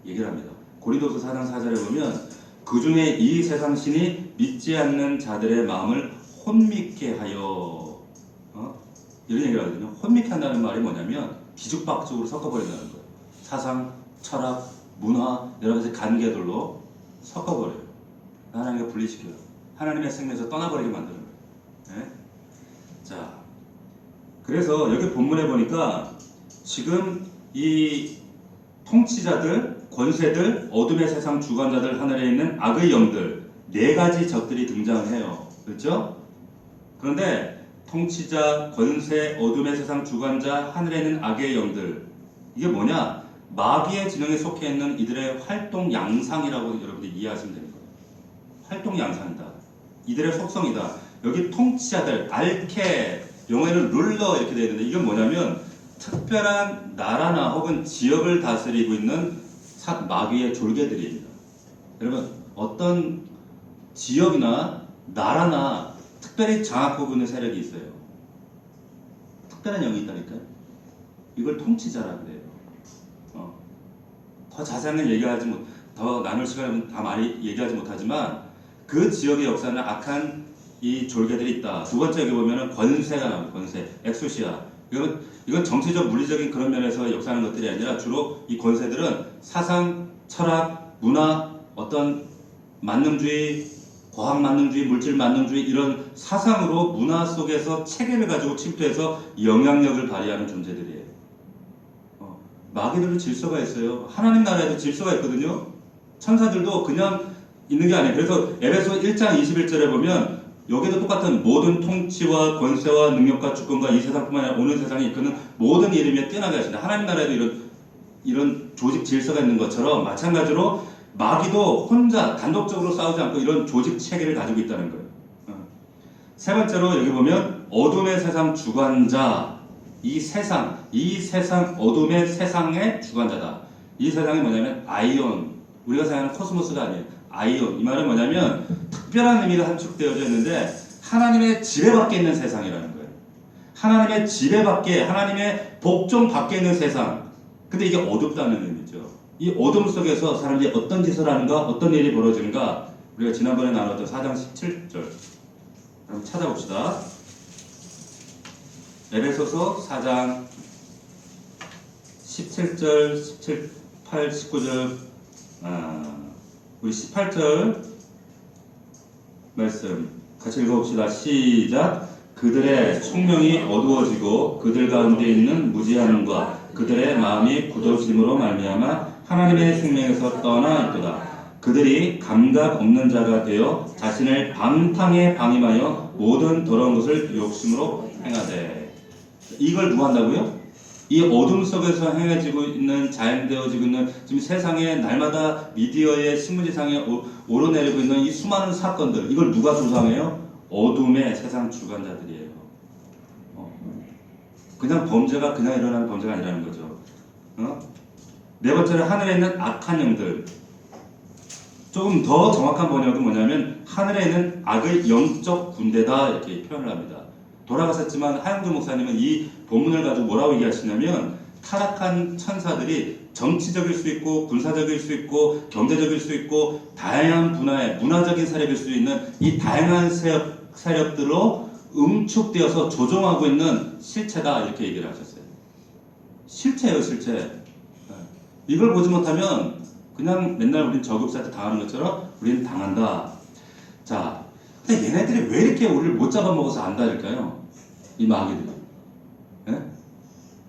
얘기를 합니다. 고린도서 4장 4절에 보면 그 중에 이 세상 신이 믿지 않는 자들의 마음을 혼미케 하여 이런 얘기를 하거든요. 혼미케 한다는 말이 뭐냐면 뒤죽박죽으로 섞어버린다는 거예요. 사상, 철학, 문화 여러 가지 관계들로 섞어버려요. 하나님과 분리시켜요. 하나님의 생명에서 떠나버리게 만드는 거예요. 네? 자, 그래서 여기 본문에 보니까 지금 이 통치자들, 권세들, 어둠의 세상 주관자들, 하늘에 있는 악의 영들 네 가지 적들이 등장을 해요. 그렇죠? 그런데 통치자, 권세, 어둠의 세상 주관자, 하늘에 있는 악의 영들 이게 뭐냐? 마귀의 진영에 속해 있는 이들의 활동 양상이라고 여러분들이 이해하시면 되는 거예요. 활동 양상이다. 이들의 속성이다. 여기 통치자들, 알케, 영어에는 룰러 이렇게 되어 있는데 이건 뭐냐면 특별한 나라나 혹은 지역을 다스리고 있는 마귀의 졸개들입니다. 여러분 어떤 지역이나 나라나 특별히 장악하고 있는 세력이 있어요. 특별한 영이 있다니까요. 이걸 통치자라고 해요. 더 자세한 얘기하지 더 나눌 시간은 다 많이 얘기하지 못하지만 그 지역의 역사는 악한 이 졸개들이 있다. 두 번째 여기 보면은 권세가 나옵니다. 권세, 엑소시아. 이건 정치적 물리적인 그런 면에서 역사하는 것들이 아니라 주로 이 권세들은 사상, 철학, 문화, 어떤 만능주의, 과학 만능주의, 물질 만능주의 이런 사상으로 문화 속에서 체계를 가지고 침투해서 영향력을 발휘하는 존재들이에요. 마귀들은 질서가 있어요. 하나님 나라에도 질서가 있거든요. 천사들도 그냥 있는 게 아니에요. 그래서 에베소 1장 21절에 보면 여기도 똑같은 모든 통치와 권세와 능력과 주권과 이 세상뿐만 아니라 오는 세상에 이끄는 모든 이름에 뛰어나게 하신다. 하나님 나라에도 이런 조직 질서가 있는 것처럼 마찬가지로 마귀도 혼자 단독적으로 싸우지 않고 이런 조직 체계를 가지고 있다는 거예요. 세 번째로 여기 보면 어둠의 세상 주관자. 이 세상 어둠의 세상의 주관자다. 이 세상이 뭐냐면 아이온. 우리가 생각하는 코스모스가 아니에요. 아이온. 이 말은 뭐냐면 특별한 의미가 함축되어져 있는데 하나님의 지배밖에 있는 세상이라는 거예요. 하나님의 지배밖에, 하나님의 복종 밖에 있는 세상. 근데 이게 어둡다는 의미죠. 이 어둠 속에서 사람들이 어떤 짓을 하는가, 어떤 일이 벌어지는가, 우리가 지난번에 나눴던 4장 17절 한번 찾아봅시다. 에베소서 4장 17절, 18, 19절, 우리 18절 말씀 같이 읽어봅시다. 시작. 그들의 총명이 어두워지고 그들 가운데 있는 무지함과 그들의 마음이 굳어짐으로 말미암아 하나님의 생명에서 떠나 있도다. 그들이 감각 없는 자가 되어 자신을 방탕에 방임하여 모든 더러운 것을 욕심으로 행하되. 이걸 누가 한다고요? 이 어둠 속에서 행해지고 있는, 자행되어지고 있는 지금 세상에 날마다 미디어의 신문지상에 오르내리고 있는 이 수많은 사건들, 이걸 누가 조장해요? 어둠의 세상 주관자들이에요. 그냥 범죄가 그냥 일어나는 범죄가 아니라는 거죠. 네 번째로 하늘에 있는 악한 영들. 조금 더 정확한 번역은 뭐냐면 하늘에 있는 악의 영적 군대다, 이렇게 표현을 합니다. 돌아가셨지만 하영주 목사님은 이 본문을 가지고 뭐라고 얘기하시냐면 타락한 천사들이 정치적일 수 있고 군사적일 수 있고 경제적일 수 있고 다양한 분야의 문화적인 세력일 수 있는 이 다양한 세력들로 응축되어서 조종하고 있는 실체다, 이렇게 얘기를 하셨어요. 실체예요, 실체. 이걸 보지 못하면 그냥 맨날 우린 저격사한테 당하는 것처럼 우리는 당한다. 자, 근데 얘네들이 왜 이렇게 우리를 못 잡아먹어서 안달일까요? 이 마귀들이. 예?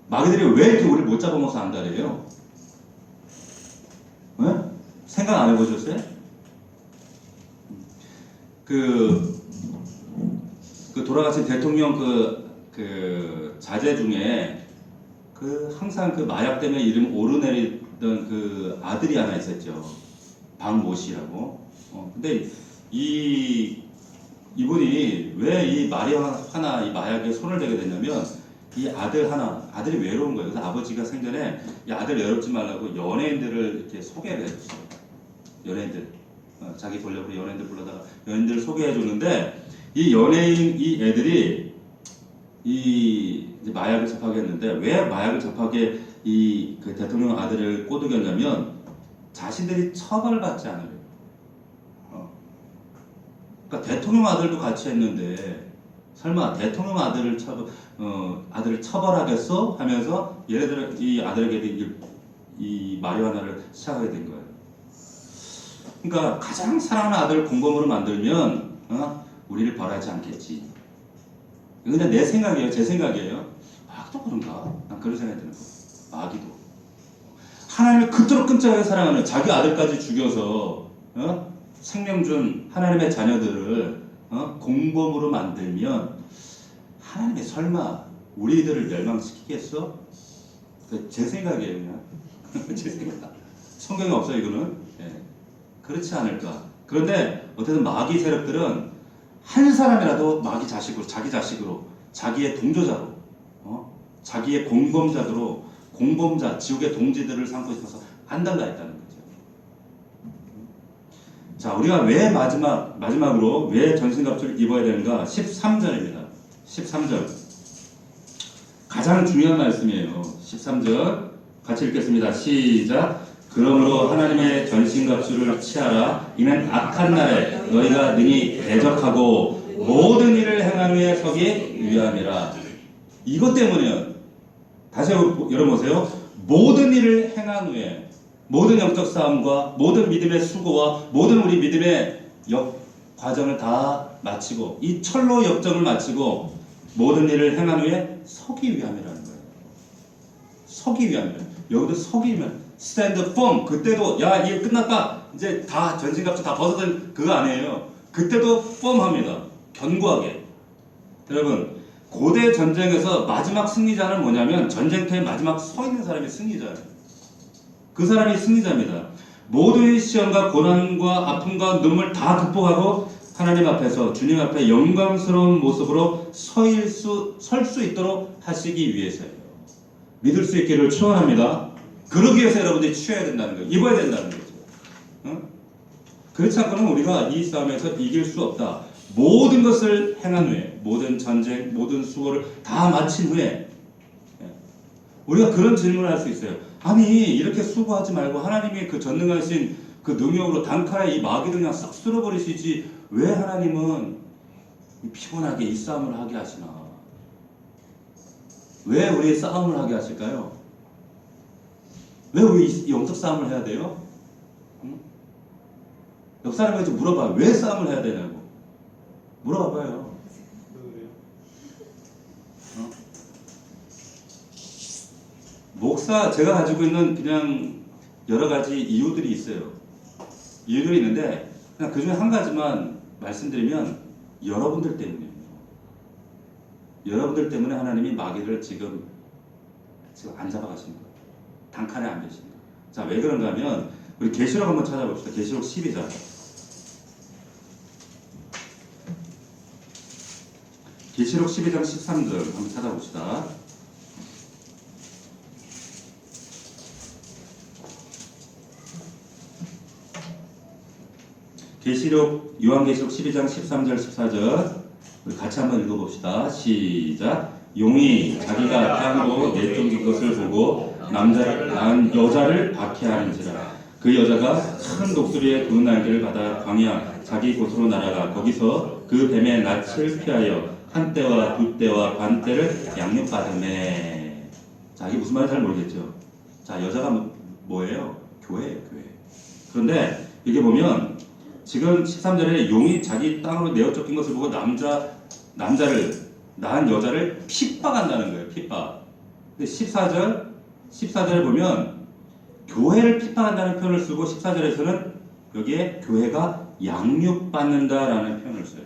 마귀들이 왜 이렇게 우리를 못 잡아먹어서 안달해요? 예? 생각 안 해보셨어요? 그 돌아가신 대통령 그 자제 중에 항상 그 마약 때문에 이름 오르내리던 그 아들이 하나 있었죠. 박모 씨라고. 근데 이분이 왜 이 마리화나 이 마약에 손을 대게 됐냐면 이 아들이 외로운 거예요. 그래서 아버지가 생전에 이 아들 외롭지 말라고 연예인들을 이렇게 소개를 해줬어요. 연예인들. 자기 보려고 연예인들 불러다가 연예인들 소개해 줬는데 이 연예인 이 애들이 이제 마약을 접하게 했는데 왜 마약을 접하게 그 대통령 아들을 꼬드겼냐면 자신들이 처벌받지 않으려고. 그러니까 대통령 아들도 같이 했는데 설마 대통령 아들을 처벌하겠어? 하면서 얘네들 이 아들에게 이 마리화나를 시작하게 된 거예요. 그러니까 가장 사랑하는 아들을 공범으로 만들면 우리를 벌하지 않겠지. 그냥 내 생각이에요. 제 생각이에요. 마귀도 그런가? 난 그런 생각이 드는 거. 마귀도. 하나님을 그토록 끈적하게 사랑하는 자기 아들까지 죽여서 생명 준 하나님의 자녀들을 공범으로 만들면 하나님이 설마 우리들을 멸망시키겠어? 제 생각이에요. 그냥. 제 생각. 성경에 없어요, 이거는. 예. 그렇지 않을까. 그런데 어쨌든 마귀 세력들은 한 사람이라도 마귀 자식으로, 자기 자식으로, 자기의 동조자로, 자기의 공범자, 지옥의 동지들을 삼고 있어서 안 달라 했다는 거죠. 자, 우리가 왜 마지막으로 왜 전신갑주를 입어야 되는가? 13절입니다. 13절. 가장 중요한 말씀이에요. 13절. 같이 읽겠습니다. 시작. 그러므로 하나님의 전신갑주를 취하라. 이는 악한 날에 너희가 능히 대적하고 모든 일을 행한 후에 서기 위함이라. 이것 때문에요. 다시 열어보세요. 모든 일을 행한 후에, 모든 영적 싸움과 모든 믿음의 수고와 모든 우리 믿음의 과정을 다 마치고 이 철로 역정을 마치고 모든 일을 행한 후에 서기 위함이라는 거예요. 서기 위함이라. 여기도 서기 위함. 스탠드 firm. 그때도 야 이게 끝났다. 이제 다 전신갑주 다 벗어든 그거 아니에요. 그때도 firm합니다. 견고하게. 여러분 고대 전쟁에서 마지막 승리자는 뭐냐면 전쟁터에 마지막 서 있는 사람이 승리자예요. 그 사람이 승리자입니다. 모든 시험과 고난과 아픔과 눈물 다 극복하고 하나님 앞에서 주님 앞에 영광스러운 모습으로 설 수 있도록 하시기 위해서예요. 믿을 수 있기를 축원합니다. 그러기 위해서 여러분들이 취해야 된다는 거예요. 입어야 된다는 거죠. 어? 그렇지 않고는 우리가 이 싸움에서 이길 수 없다. 모든 것을 행한 후에, 모든 전쟁, 모든 수고를 다 마친 후에 우리가 그런 질문을 할 수 있어요. 아니 이렇게 수고하지 말고 하나님이 그 전능하신 그 능력으로 단칼에 이 마귀를 그냥 싹 쓸어버리시지 왜 하나님은 피곤하게 이 싸움을 하게 하시나? 왜 우리 싸움을 하게 하실까요? 왜 우리 이 영적 싸움을 해야 돼요? 응? 옆 사람에게 좀 물어봐요. 왜 싸움을 해야 되냐고. 물어봐봐요. 어? 목사 제가 가지고 있는 그냥 여러 가지 이유들이 있어요. 이유들이 있는데 그냥 그 중에 한 가지만 말씀드리면 여러분들 때문이에요. 여러분들 때문에 하나님이 마귀를 지금 안 잡아가시는 거예요. 단칼에 안 계시는 거예요. 자, 왜 그런가 하면 우리 계시록 한번 찾아봅시다. 계시록 12장. 계시록 12장 13절 한번 찾아봅시다. 계시록 요한계시록 12장 13절 14절 우리 같이 한번 읽어봅시다. 시작. 용이 자기가 땅으로 내쫓긴 것을 보고 남자를 낳은 여자를 박해하는지라. 그 여자가 큰 독수리의 두 날개를 받아 광야 자기 곳으로 날아가 거기서 그 뱀의 낯을 피하여 한 때와 두 때와 반 때를 양육받으매. 자, 이게 무슨 말인지 잘 모르겠죠. 자, 여자가 뭐예요? 교회예요, 교회. 그런데 이게 보면 지금 13절에 용이 자기 땅으로 내어 쫓긴 것을 보고 남자를 낳은 여자를 핍박한다는 거예요. 핍박. 근데 14절에 보면 교회를 핍박한다는 표현을 쓰고 14절에서는 여기에 교회가 양육받는다라는 표현을 써요.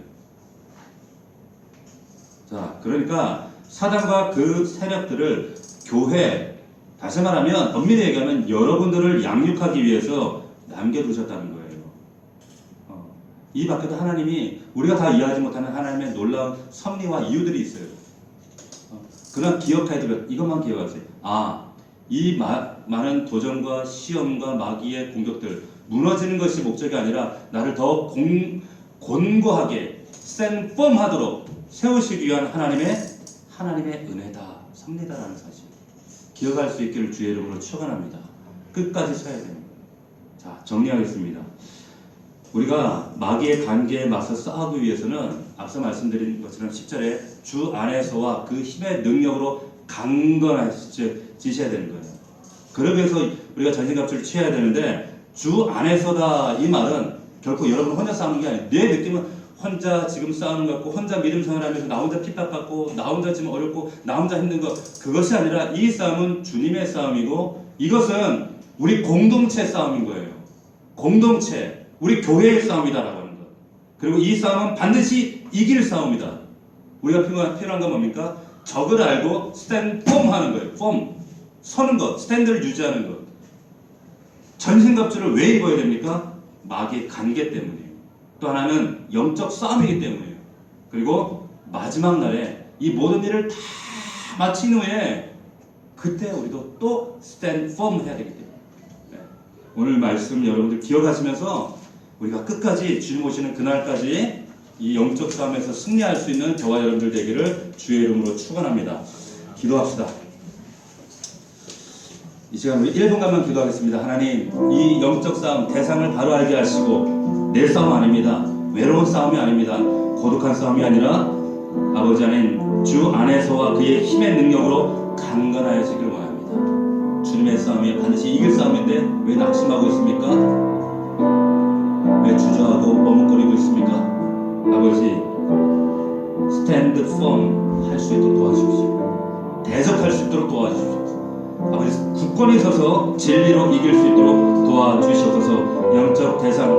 자, 그러니까 사단과 그 세력들을 교회, 다시 말하면 엄밀히 얘기하면 여러분들을 양육하기 위해서 남겨두셨다는 거예요. 이 밖에도 하나님이 우리가 다 이해하지 못하는 하나님의 놀라운 섭리와 이유들이 있어요. 그러나 기억해야 될 이것만 기억하세요. 이 많은 도전과 시험과 마귀의 공격들 무너지는 것이 목적이 아니라 나를 더 곤고하게 센펌하도록 세우시기 위한 하나님의 은혜다, 섭리다라는 사실 기억할 수 있기를 주의 이름으로 축원합니다. 끝까지 서야 됩니다. 자, 정리하겠습니다. 우리가 마귀의 관계에 맞서 싸우기 위해서는 앞서 말씀드린 것처럼 10절에 주 안에서와 그 힘의 능력으로 강건하시셔야 되는 거예요. 그러기 위해서 우리가 전신갑주를 취해야 되는데 주 안에서다 이 말은 결코 여러분 혼자 싸우는 게 아니에요. 내 느낌은 혼자 지금 싸우는 것 같고 혼자 믿음 생활하면서 나 혼자 핍박받고 나 혼자 지금 어렵고 나 혼자 힘든 거 그것이 아니라 이 싸움은 주님의 싸움이고 이것은 우리 공동체 싸움인 거예요. 공동체 우리 교회의 싸움이다라고 하는 것. 그리고 이 싸움은 반드시 이길 싸움이다. 우리가 필요한 건 뭡니까? 적을 알고 스탠드 폼 하는 거예요. 폼. 서는 것. 스탠드를 유지하는 것. 전신갑주를 왜 입어야 됩니까? 마귀의 관계 때문이에요. 또 하나는 영적 싸움이기 때문이에요. 그리고 마지막 날에 이 모든 일을 다 마친 후에 그때 우리도 또 스탠드 폼 해야 되기 때문에 오늘 말씀 여러분들 기억하시면서 우리가 끝까지 주님 오시는 그날까지 이 영적 싸움에서 승리할 수 있는 저와 여러분들 되기를 주의 이름으로 축원합니다. 기도합시다. 이 시간 우리 1분간만 기도하겠습니다. 하나님, 이 영적 싸움 대상을 바로 알게 하시고 내 싸움 아닙니다. 외로운 싸움이 아닙니다. 고독한 싸움이 아니라 아버지 하나님 주 안에서와 그의 힘의 능력으로 강건하여지기를 원합니다. 주님의 싸움이 반드시 이길 싸움인데 왜 낙심하고 있습니까? 왜 주저하고 머뭇거리고 있습니까? 아버지, 스탠드 펌 할 수 있도록 도와주십시오. 대적할 수 있도록 도와주십시오. 아버지, 굳건히 서서 진리로 이길 수 있도록 도와주시옵소서. 영적 대상,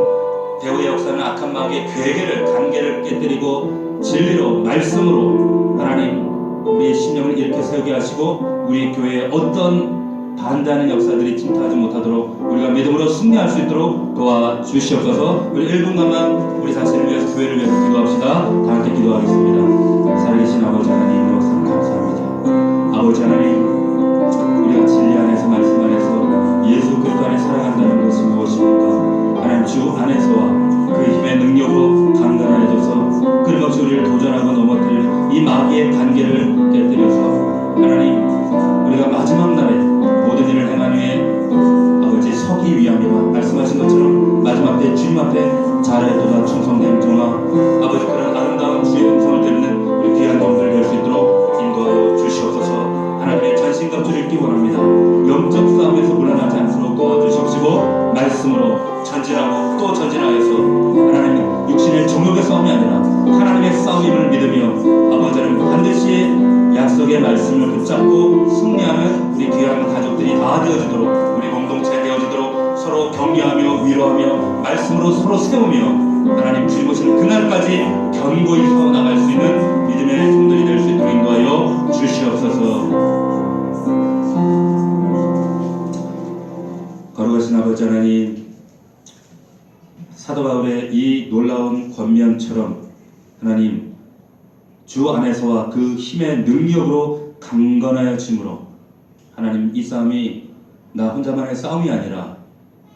배후의 역사는 악한 마귀의 괴계를, 관계를 깨뜨리고 진리로, 말씀으로 하나님 우리의 심령을 일으켜 세우게 하시고 우리 교회에 어떤 반대하는 역사들이 침투하지 못하도록 우리가 믿음으로 승리할 수 있도록 도와주시옵소서. 우리 1분간만 우리 자신을 위해서, 교회를 위해서 기도합시다. 다 함께 기도하겠습니다. 살아계신 아버지 하나님, 역사 감사합니다. 아버지 하나님, 우리가 진리 안에서, 말씀 안에서, 예수 그리스도 안에 살아간다는 것은 무엇입니까? 하나님, 주 안에서와 그 힘의 능력으로 강건하여져서 끊임없이 우리를 도전하고 넘어뜨릴 이 마귀의 관계를 깨뜨려서 하나님, 우리가 마지막 날에 모든 일을 행한 후에 아버지 서기 위함이라 말씀하신 것처럼 마지막 때 주님 앞에 잘하였도다 충성된 종아, 아버지 그런 아름다운 주의 음성을 듣는 우리 귀한 종들 될 수 있도록 인도하여 주시옵소서. 하나님의 전신갑주를 입기 원합니다. 영적 싸움에서 물러나지 않도록 도와주시옵시고, 말씀으로 전진하고 또 전진하여서 하나님 육신의 정욕의 싸움이 아니라 하나님의 싸움임을 믿으며 아버지는 반드시 약속의 말씀을 붙잡고 승리하는 우리 귀한 가족들이 다 되어지도록, 우리 공동체 되어지도록 서로 격려하며 위로하며 말씀으로 서로 세우며 하나님 주님 오시는 그날까지 견고히 서나갈 수 있는 믿음의 종들이 될 수 있도록 인도하여 주시옵소서. 거룩하신 아버지 하나님, 사도 바울의 이 놀라운 권면처럼 하나님 주 안에서와 그 힘의 능력으로 강건하여짐으로 하나님 이 싸움이 나 혼자만의 싸움이 아니라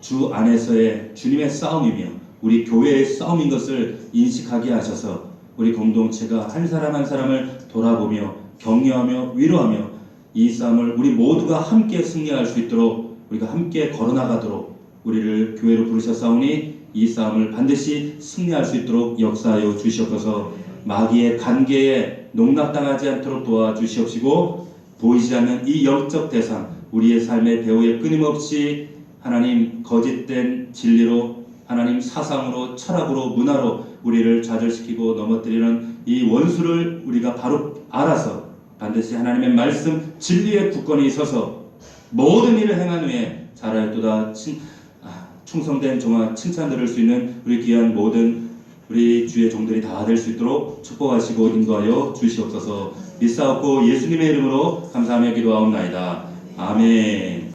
주 안에서의 주님의 싸움이며 우리 교회의 싸움인 것을 인식하게 하셔서 우리 공동체가 한 사람 한 사람을 돌아보며 격려하며 위로하며 이 싸움을 우리 모두가 함께 승리할 수 있도록 우리가 함께 걸어나가도록 우리를 교회로 부르셨사오니 이 싸움을 반드시 승리할 수 있도록 역사하여 주시옵소서. 마귀의 관계에 농락당하지 않도록 도와주시옵시고, 보이지 않는 이 영적 대상, 우리의 삶의 배후에 끊임없이 하나님 거짓된 진리로, 하나님 사상으로, 철학으로, 문화로 우리를 좌절시키고 넘어뜨리는 이 원수를 우리가 바로 알아서 반드시 하나님의 말씀 진리의 굳건히 서서 모든 일을 행한 후에 잘하였도다 충성된 종아 칭찬 들을 수 있는 우리 귀한 모든 우리 주의 종들이 다 될 수 있도록 축복하시고 인도하여 주시옵소서. 믿사옵고 예수님의 이름으로 감사하며 기도하옵나이다. 아멘.